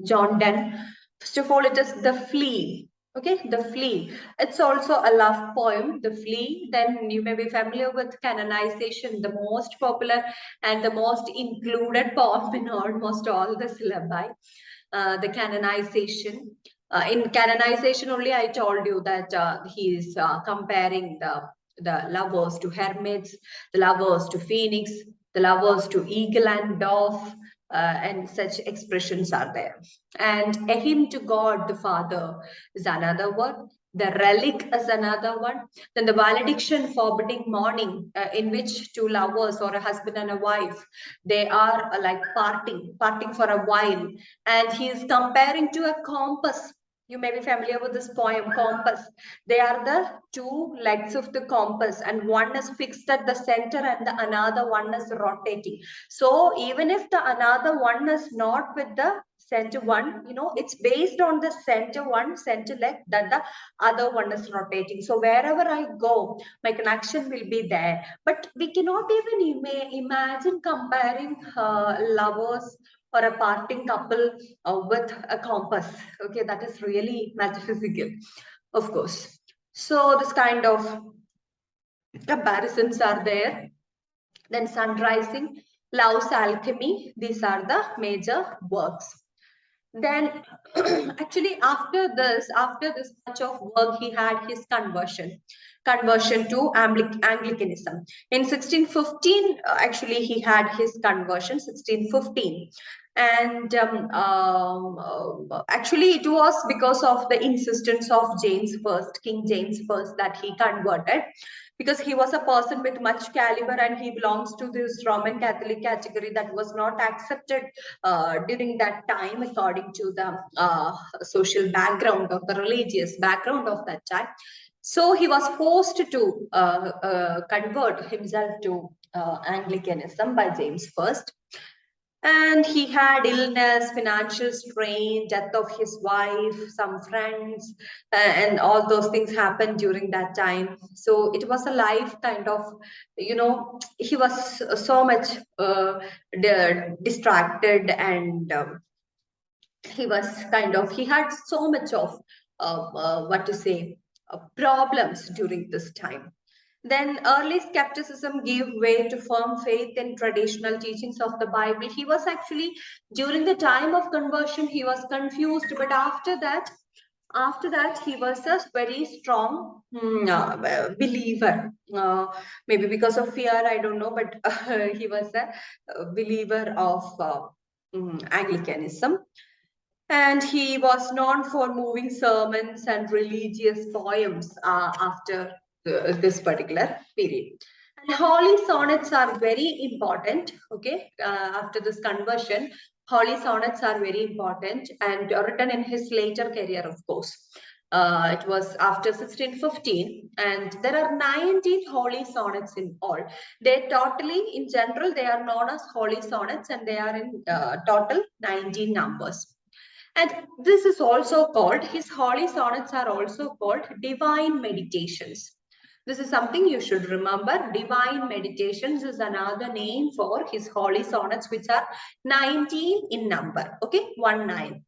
John Donne, first of all, it is The Flea. Okay, The Flea. It's also a love poem, The Flea. Then you may be familiar with Canonization, the most popular and the most included poem in almost all the syllabi. The Canonization. In Canonization only, I told you that he is comparing the lovers to hermits, the lovers to phoenix, the lovers to eagle and dove, and such expressions are there. And a hymn to God the Father is another one. The relic is another one. Then the valediction forbidding morning, in which two lovers or a husband and a wife, they are like parting for a while. And he is comparing to a compass. You may be familiar with this poem, Compass. They are the two legs of the compass, and one is fixed at the center and the another one is rotating. So even if the another one is not with the center one, it's based on the center leg, that the other one is rotating. So wherever I go, my connection will be there. But we cannot even imagine comparing lovers or a parting couple with a compass. Okay, that is really metaphysical, of course. So this kind of comparisons are there. Then Sun Rising, Love's Alchemy, these are the major works. Then actually after this much of work, he had his conversion to Anglicanism. In 1615, actually he had his conversion, 1615. And actually it was because of the insistence of James first, King James first, that he converted, because he was a person with much caliber and he belongs to this Roman Catholic category that was not accepted during that time according to the social background of the religious background of that time. So he was forced to convert himself to Anglicanism by James first. And he had illness, financial strain, death of his wife, some friends, and all those things happened during that time. So it was a life kind of, he was so much distracted, and he had so much of what to say problems during this time. Then early skepticism gave way to firm faith in traditional teachings of the Bible. He was actually, during the time of conversion, he was confused, but after that he was a very strong believer. Maybe because of fear, I don't know, but he was a believer of Anglicanism. And he was known for moving sermons and religious poems after this particular period. And holy sonnets are very important. Okay, after this conversion, holy sonnets are very important and written in his later career, of course. It was after 1615, and there are 19 holy sonnets in all. They totally, in general, they are known as holy sonnets, and they are in total 19 numbers. And this is also called, his holy sonnets are also called divine meditations. This is something you should remember. Divine meditations is another name for his holy sonnets, which are 19 in number. Okay, 19.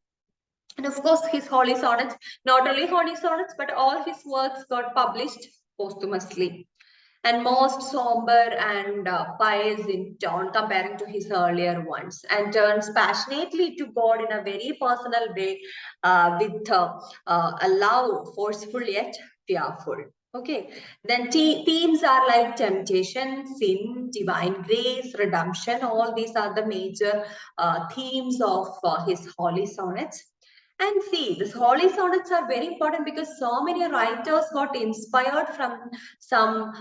And of course, his holy sonnets, not only holy sonnets, but all his works got published posthumously, and most somber and pious in tone comparing to his earlier ones, and turns passionately to God in a very personal way, with a love forceful yet fearful. Okay, then themes are like temptation, sin, divine grace, redemption. All these are the major themes of his holy sonnets. And see, these holy sonnets are very important because so many writers got inspired from some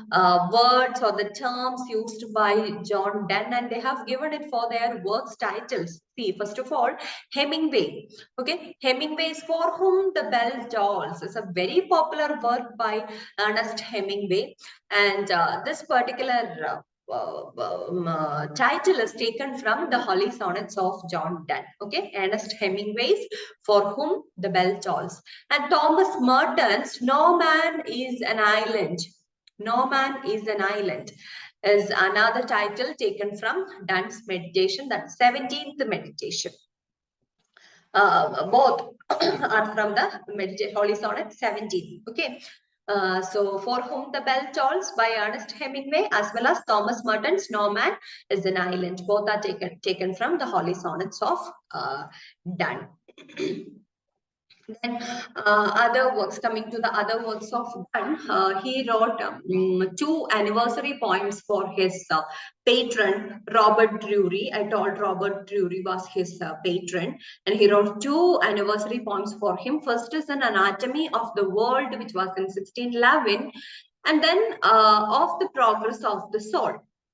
words or the terms used by John Donne, and they have given it for their works titles. See, first of all, Hemingway. Okay, Hemingway's For Whom the Bell Tolls is a very popular work by Ernest Hemingway, and this particular title is taken from the Holy Sonnets of John Donne. Okay, Ernest Hemingway's For Whom the Bell Tolls, and Thomas Merton's No Man is an Island. No Man is an Island is another title taken from Donne's meditation, that's 17th meditation. Both are from the Holy Sonnet 17. Okay. So, For Whom the Bell Tolls by Ernest Hemingway, as well as Thomas Merton's No Man is an Island. Both are taken from the Holy Sonnets of Donne. Then other works, coming to the other works of Donne, he wrote 2 anniversary poems for his patron, Robert Drury. I told Robert Drury was his patron, and he wrote 2 anniversary poems for him. First is an Anatomy of the World, which was in 1611, and then Of the Progress of the Soul.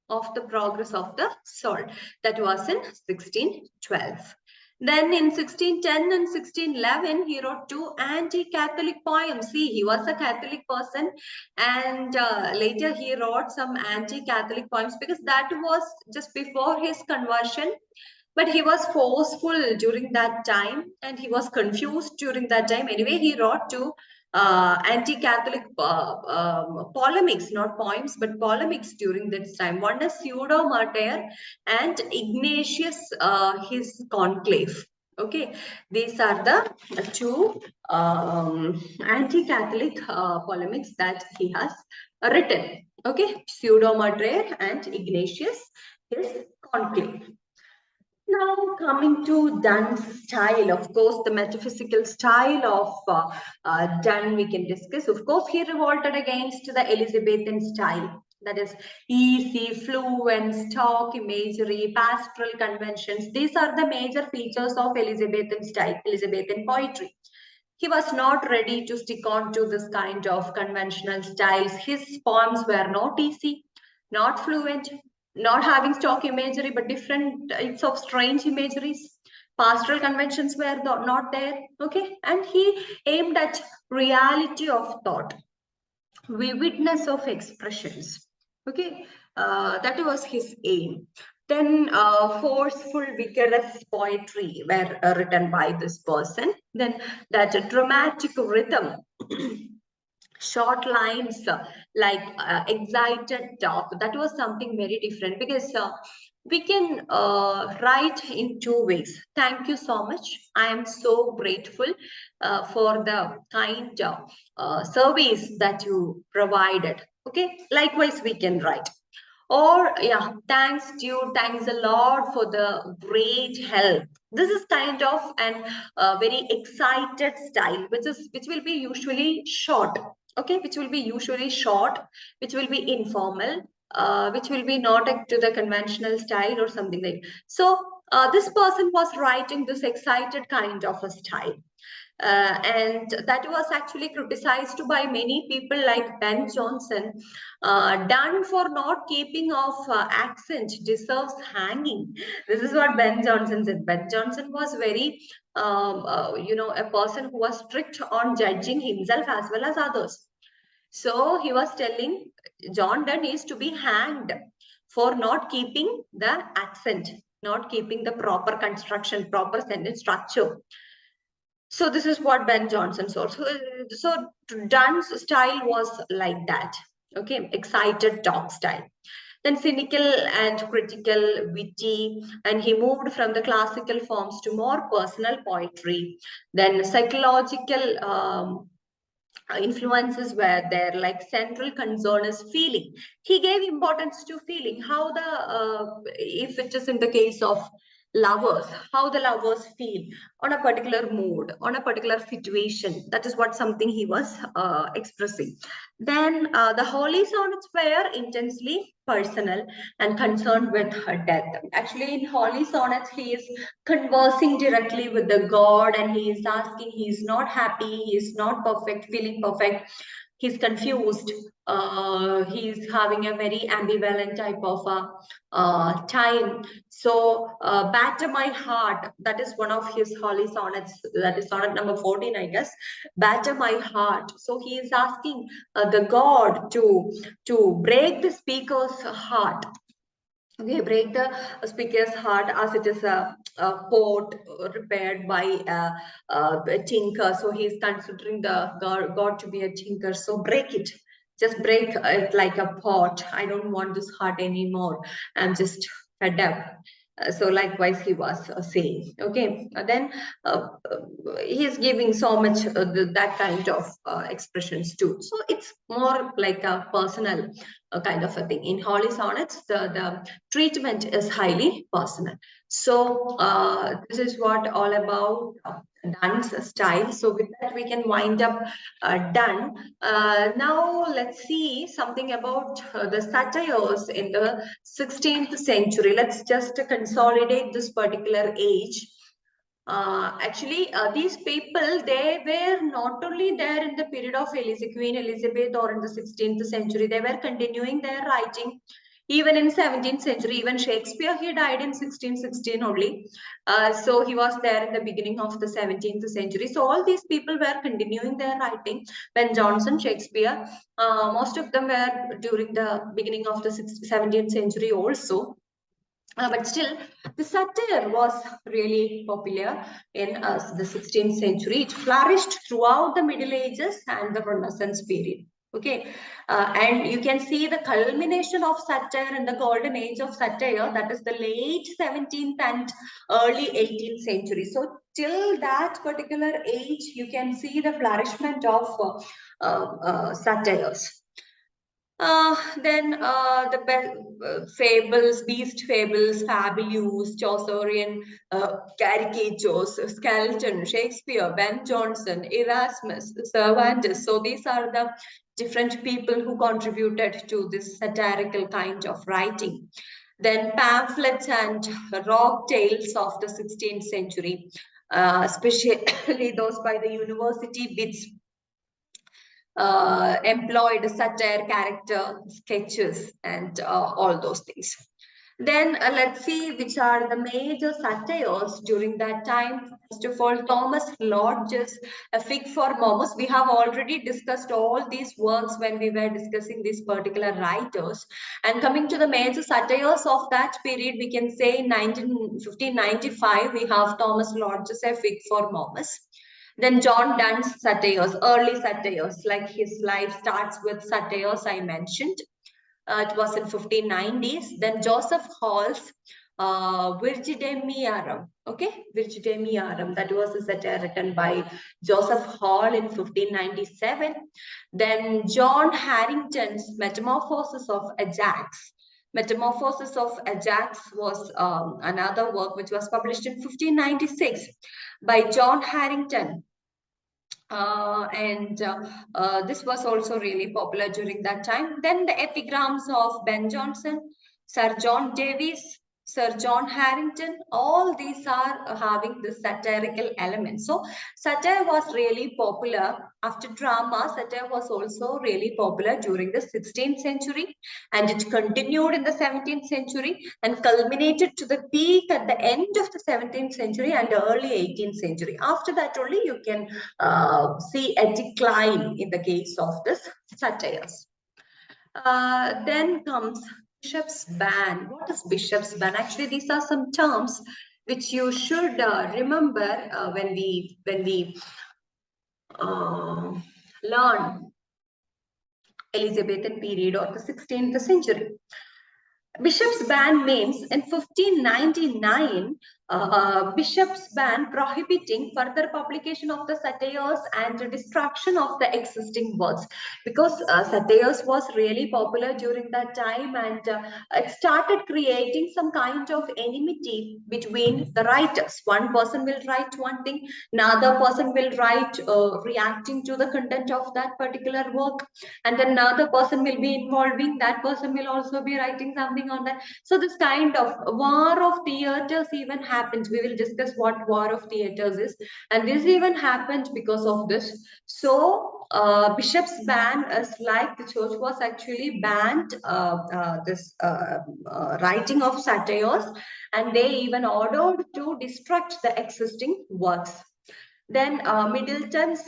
Of the Progress of the Soul, that was in 1612. Then in 1610 and 1611, he wrote 2 anti-Catholic poems. See, he was a Catholic person, and later he wrote some anti-Catholic poems because that was just before his conversion. But he was forceful during that time, and he was confused during that time. Anyway, he wrote 2 anti-Catholic polemics, not poems, but polemics during this time. One is Pseudo Martyr and Ignatius, his conclave. Okay, these are the 2 anti-Catholic polemics that he has written. Okay, Pseudo Martyr and Ignatius, his conclave. Now, coming to Donne's style, of course, the metaphysical style of Donne we can discuss. Of course, he revolted against the Elizabethan style. That is easy, fluent, stock imagery, pastoral conventions. These are the major features of Elizabethan style, Elizabethan poetry. He was not ready to stick on to this kind of conventional styles. His poems were not easy, not fluent, not having stock imagery, but different types of strange imageries. Pastoral conventions were not there. Okay. And he aimed at reality of thought, vividness of expressions. Okay. That was his aim. Then forceful, vigorous poetry were written by this person. Then that dramatic rhythm, short lines like excited talk, that was something very different, because we can write in two ways. Thank you so much, I am so grateful for the kind service that you provided. Okay, likewise we can write, or yeah, thanks dude, thanks a lot for the great help. This is kind of an very excited style, which will be usually short. Okay, which will be usually short, which will be informal, which will be not to the conventional style or something like. So this person was writing this excited kind of a style. And that was actually criticized by many people like Ben Jonson. Done for not keeping of accent deserves hanging. This is what Ben Jonson said. Ben Jonson was very, a person who was strict on judging himself as well as others. So he was telling John Donne is to be hanged for not keeping the accent, not keeping the proper construction, proper sentence structure. So this is what Ben Jonson saw. So Dunn's style was like that. Okay, excited talk style. Then cynical and critical, witty, and he moved from the classical forms to more personal poetry. Then psychological influences were there, like central concern is feeling. He gave importance to feeling, how the if it is in the case of lovers, how the lovers feel on a particular mood, on a particular situation. That is what something he was expressing. Then the holy sonnets were intensely personal and concerned with her death. Actually, in holy sonnets, he is conversing directly with the God, and he is asking, he is not happy, he is not perfect, feeling perfect, he's confused, he's having a very ambivalent type of time. So batter my heart, that is one of his holy sonnets, that is sonnet number 14, I guess. Batter my heart, so he is asking the God to break the speaker's heart. Okay, break the speaker's heart, as it is a pot repaired by a tinker. So he is considering the God to be a tinker. So break it. Just break it like a pot. I don't want this heart anymore. I'm just fed up. So likewise he was saying. Okay, then he is giving so much that kind of expressions too. So it's more like a personal kind of a thing. In holy sonnets, the treatment is highly personal. So this is what all about Donne's style. So with that, we can wind up Donne. Now let's see something about the satires in the 16th century. Let's just consolidate this particular age. These people, they were not only there in the period of Queen Elizabeth or in the 16th century, they were continuing their writing even in 17th century. Even Shakespeare, he died in 1616 only. So he was there in the beginning of the 17th century. So all these people were continuing their writing. Ben Jonson, Shakespeare, most of them were during the beginning of the 17th century also. But still, the satire was really popular in the 16th century. It flourished throughout the Middle Ages and the Renaissance period. Okay, and you can see the culmination of satire in the golden age of satire, that is the late 17th and early 18th century. So till that particular age, you can see the flourishment of satires. Then the fables, beast fables, fabulous, Chaucerian caricatures, Skeleton, Shakespeare, Ben Jonson, Erasmus, Cervantes. So these are the different people who contributed to this satirical kind of writing. Then pamphlets and rock tales of the 16th century, especially those by the university wits employed satire, character, sketches, and all those things. Then let's see which are the major satires during that time. First of all, Thomas Lodge's A Fig for Momus. We have already discussed all these works when we were discussing these particular writers. And coming to the major satires of that period, we can say in 1595, we have Thomas Lodge's A Fig for Momus. Then John Donne's satires, early satires, like his life starts with satires I mentioned. It was in 1590s. Then Joseph Hall's Virgidemiarum. Okay, Virgidemiarum. That was a satire written by Joseph Hall in 1597. Then John Harrington's Metamorphosis of Ajax. Metamorphosis of Ajax was another work which was published in 1596 by John Harrington. This was also really popular during that time. Then the epigrams of Ben Jonson, Sir John Davies, Sir John Harrington, all these are having this satirical element. So satire was really popular. After drama, satire was also really popular during the 16th century, and it continued in the 17th century and culminated to the peak at the end of the 17th century and early 18th century. After that only you can see a decline in the case of this satires. Then comes bishop's ban. What is bishop's ban? Actually, these are some terms which you should remember when we learn Elizabethan period or the 16th century. Bishop's ban means in 1599, Bishop's ban prohibiting further publication of the satires and destruction of the existing works, because satires was really popular during that time, and it started creating some kind of enmity between the writers. One person will write one thing, another person will write reacting to the content of that particular work, and then another person will be involving, that person will also be writing something on that. So this kind of war of theaters even happened. We will discuss what war of theaters is, and this even happened because of this. So bishop's ban is like the church was actually banned this writing of satires, and they even ordered to destruct the existing works. Then Middleton's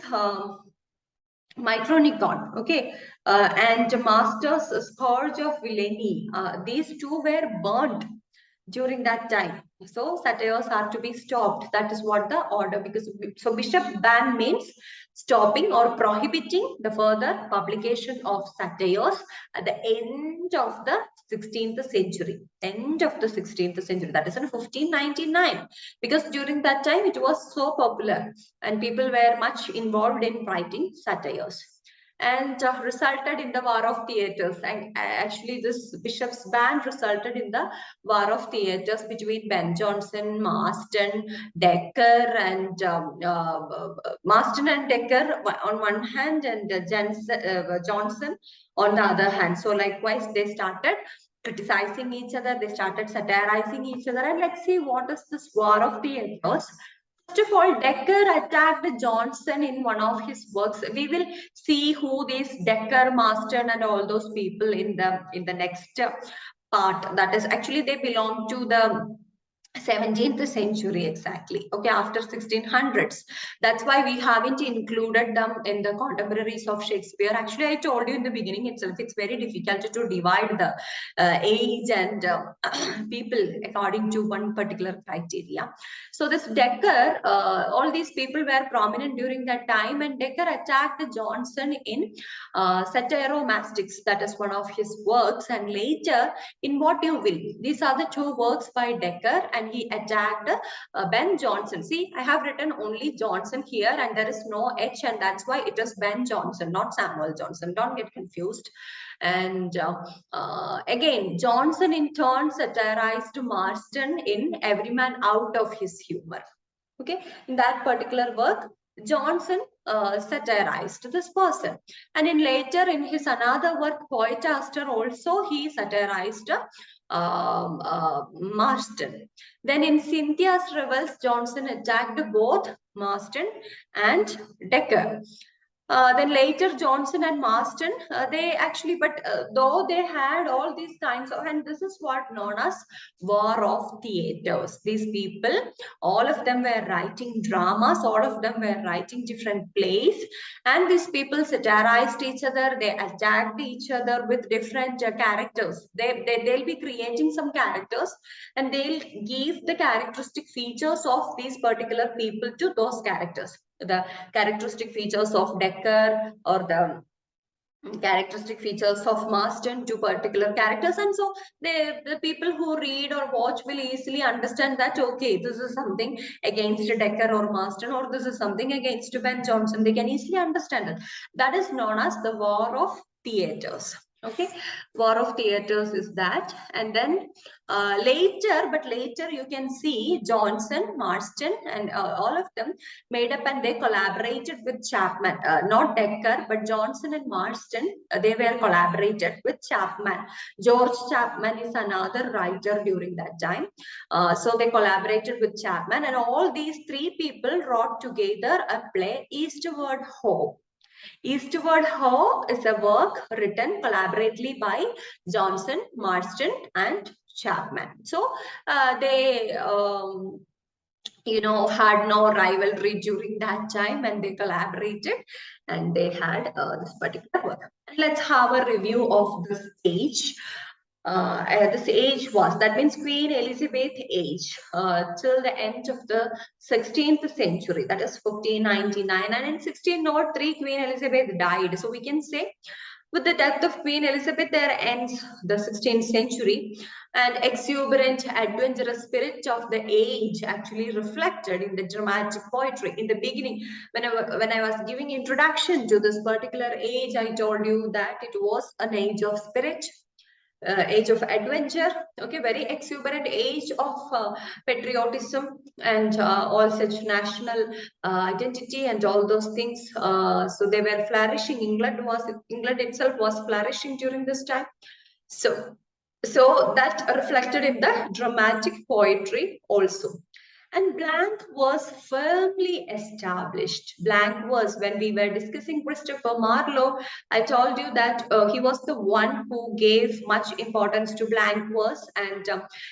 Micronicon, okay, and Master's Scourge of Villainy. These two were burnt during that time. So satires are to be stopped. That is what the order, because so bishop ban means stopping or prohibiting the further publication of satires at the end of the 16th century. End of the 16th century. That is in 1599. Because during that time it was so popular and people were much involved in writing satires, and resulted in the war of theaters. And actually this bishop's ban resulted in the war of theaters between Ben Jonson, Marston, Dekker, and Marston and Dekker on one hand, and Johnson on the other hand. So likewise they started criticizing each other, they started satirizing each other. And let's see what is this war of theaters. First of all, Dekker attacked Johnson in one of his works. We will see who these Dekker, Marston, and all those people in the next part. That is actually they belong to the 17th century exactly, okay, after 1600s. That's why we haven't included them in the contemporaries of Shakespeare. Actually, I told you in the beginning itself, it's very difficult to divide the age and people according to one particular criteria. So this Dekker, all these people were prominent during that time, and Dekker attacked Johnson in Satyromastics, that is one of his works, and later in What You Will. These are the two works by Dekker, and and he attacked Ben Jonson. See, I have written only Johnson here and there is no H, and that's why it is Ben Jonson, not Samuel Johnson. Don't get confused. And again, Johnson in turn satirized Marston in Every Man Out of His Humor. Okay, in that particular work, Johnson satirized this person, and in later in his another work, Poetaster, also he satirized Marston. Then in Cynthia's Revels, Johnson attacked both Marston and Dekker. Then later Johnson and Marston, they actually, but though they had all these kinds of, and this is what known as war of theaters. These people, all of them were writing dramas, all of them were writing different plays, and these people satirized each other, they attacked each other with different characters. They'll be creating some characters and they'll give the characteristic features of these particular people to those characters. The characteristic features of Dekker or the characteristic features of Marston to particular characters, and so the people who read or watch will easily understand that okay, this is something against Dekker or Marston, or this is something against Ben Jonson. They can easily understand it. That is known as the war of theaters. Okay, war of theaters is that. And then later you can see Jonson, Marston, and all of them made up and they collaborated with Chapman, not Dekker, but Jonson and Marston, they were collaborated with Chapman. George Chapman is another writer during that time. So they collaborated with Chapman, and all these three people wrote together a play, Eastward Ho. Eastward Ho is a work written collaboratively by Jonson, Marston, and Chapman. So they had no rivalry during that time, and they collaborated and they had this particular work. And let's have a review of this age. This age was, that means Queen Elizabeth age, till the end of the 16th century, that is 1599, and in 1603 Queen Elizabeth died. So we can say with the death of Queen Elizabeth, there ends the 16th century, and exuberant, adventurous spirit of the age actually reflected in the dramatic poetry. In the beginning, when I was giving introduction to this particular age, I told you that it was an age of spirit, age of adventure, okay, very exuberant age of patriotism and all such national identity and all those things. So they were flourishing. England itself was flourishing during this time. So that reflected in the dramatic poetry also. And blank was firmly established. Blank was, when we were discussing Christopher Marlowe, I told you that he was the one who gave much importance to blank verse, and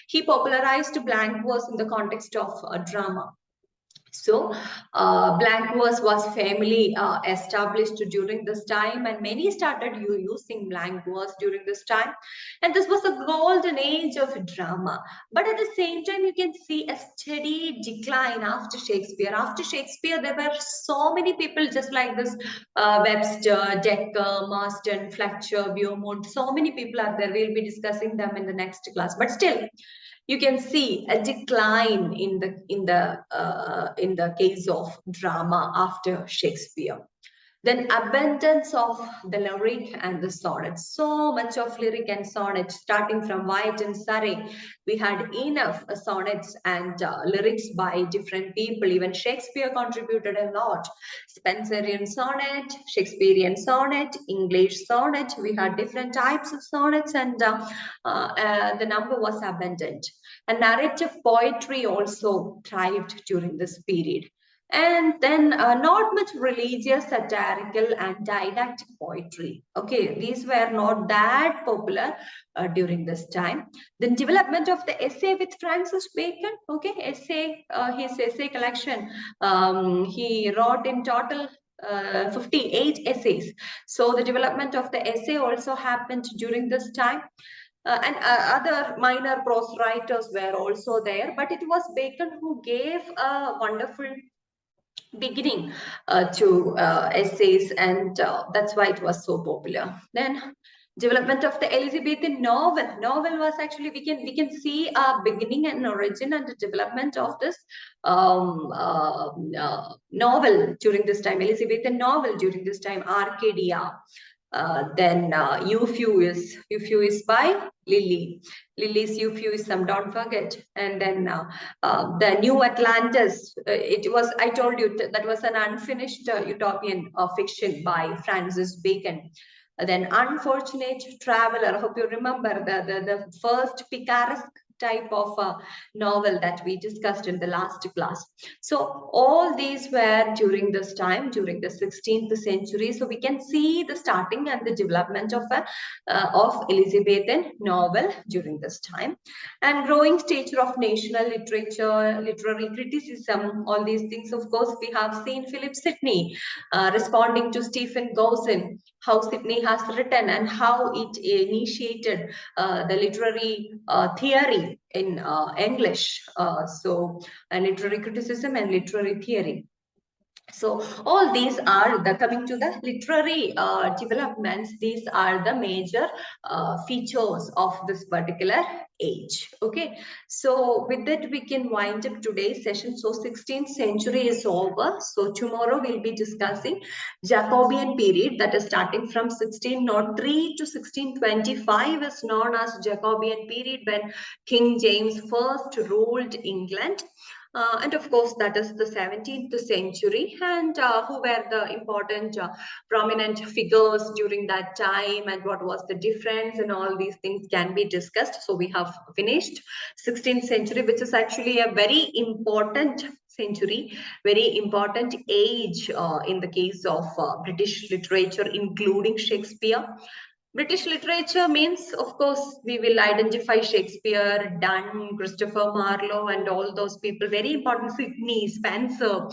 he popularized blank verse in the context of drama. So blank verse was firmly established during this time, and many started using blank verse during this time. And this was a golden age of drama. But at the same time, you can see a steady decline after Shakespeare. After Shakespeare, there were so many people just like this, Webster, Dekker, Marston, Fletcher, Beaumont. So many people are there. We'll be discussing them in the next class. But still, you can see a decline in the case of drama after Shakespeare. Then abundance of the lyric and the sonnet. So much of lyric and sonnet, starting from Wyatt and Surrey. We had enough sonnets and lyrics by different people. Even Shakespeare contributed a lot. Spenserian sonnet, Shakespearean sonnet, English sonnet. We had different types of sonnets, and the number was abundant. And narrative poetry also thrived during this period. And then not much religious, satirical, and didactic poetry. Okay, these were not that popular during this time. The development of the essay with Francis Bacon. Okay, his essay collection. He wrote in total 58 essays. So the development of the essay also happened during this time. And other minor prose writers were also there, but it was Bacon who gave a wonderful beginning to essays, and that's why it was so popular. Then Development of the Elizabethan novel. Novel was actually, we can see a beginning and origin and the development of this novel during this time, Elizabethan novel during this time, Arcadia. Then Euphues by Lily. Lily's Euphuism, don't forget. And then the New Atlantis. It was, I told you, that was an unfinished utopian fiction by Francis Bacon. Then Unfortunate Traveler. I hope you remember the first picaresque type of novel that we discussed in the last class. So all these were during this time, during the 16th century. So we can see the starting and the development of Elizabethan novel during this time, and growing stature of national literature, literary criticism, all these things. Of course, we have seen Philip Sidney responding to Stephen Gossin, how Sidney has written and how it initiated the literary theory in English. Literary criticism and literary theory. So all these are the coming to the literary developments. These are the major features of this particular age. Okay, so with that we can wind up today's session. So 16th century is over. So tomorrow we'll be discussing Jacobean period, that is starting from 1603 to 1625 is known as Jacobean period, when King James first ruled England. And of course, that is the 17th century, and who were the important prominent figures during that time, and what was the difference, and all these things can be discussed. So we have finished 16th century, which is actually a very important century, very important age in the case of British literature, including Shakespeare. British literature means, of course, we will identify Shakespeare, Donne, Christopher Marlowe, and all those people. Very important, Sidney, Spencer.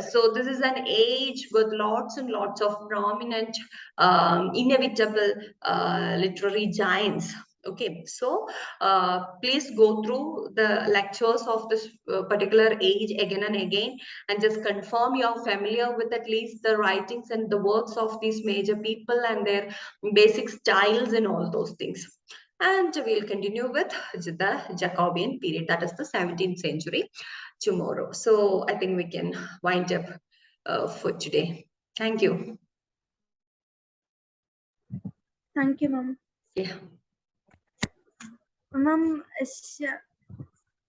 So this is an age with lots and lots of prominent, inevitable literary giants. Okay, so please go through the lectures of this particular age again and again, and just confirm you're familiar with at least the writings and the works of these major people and their basic styles and all those things. And we'll continue with the Jacobean period, that is the 17th century, tomorrow. So I think we can wind up for today. Thank you. Thank you, ma'am. Yeah. Ma'am,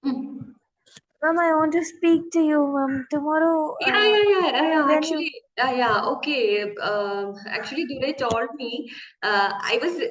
ma'am, I want to speak to you, ma'am. Tomorrow. Yeah. Actually, yeah. Okay. Actually, Dure told me I was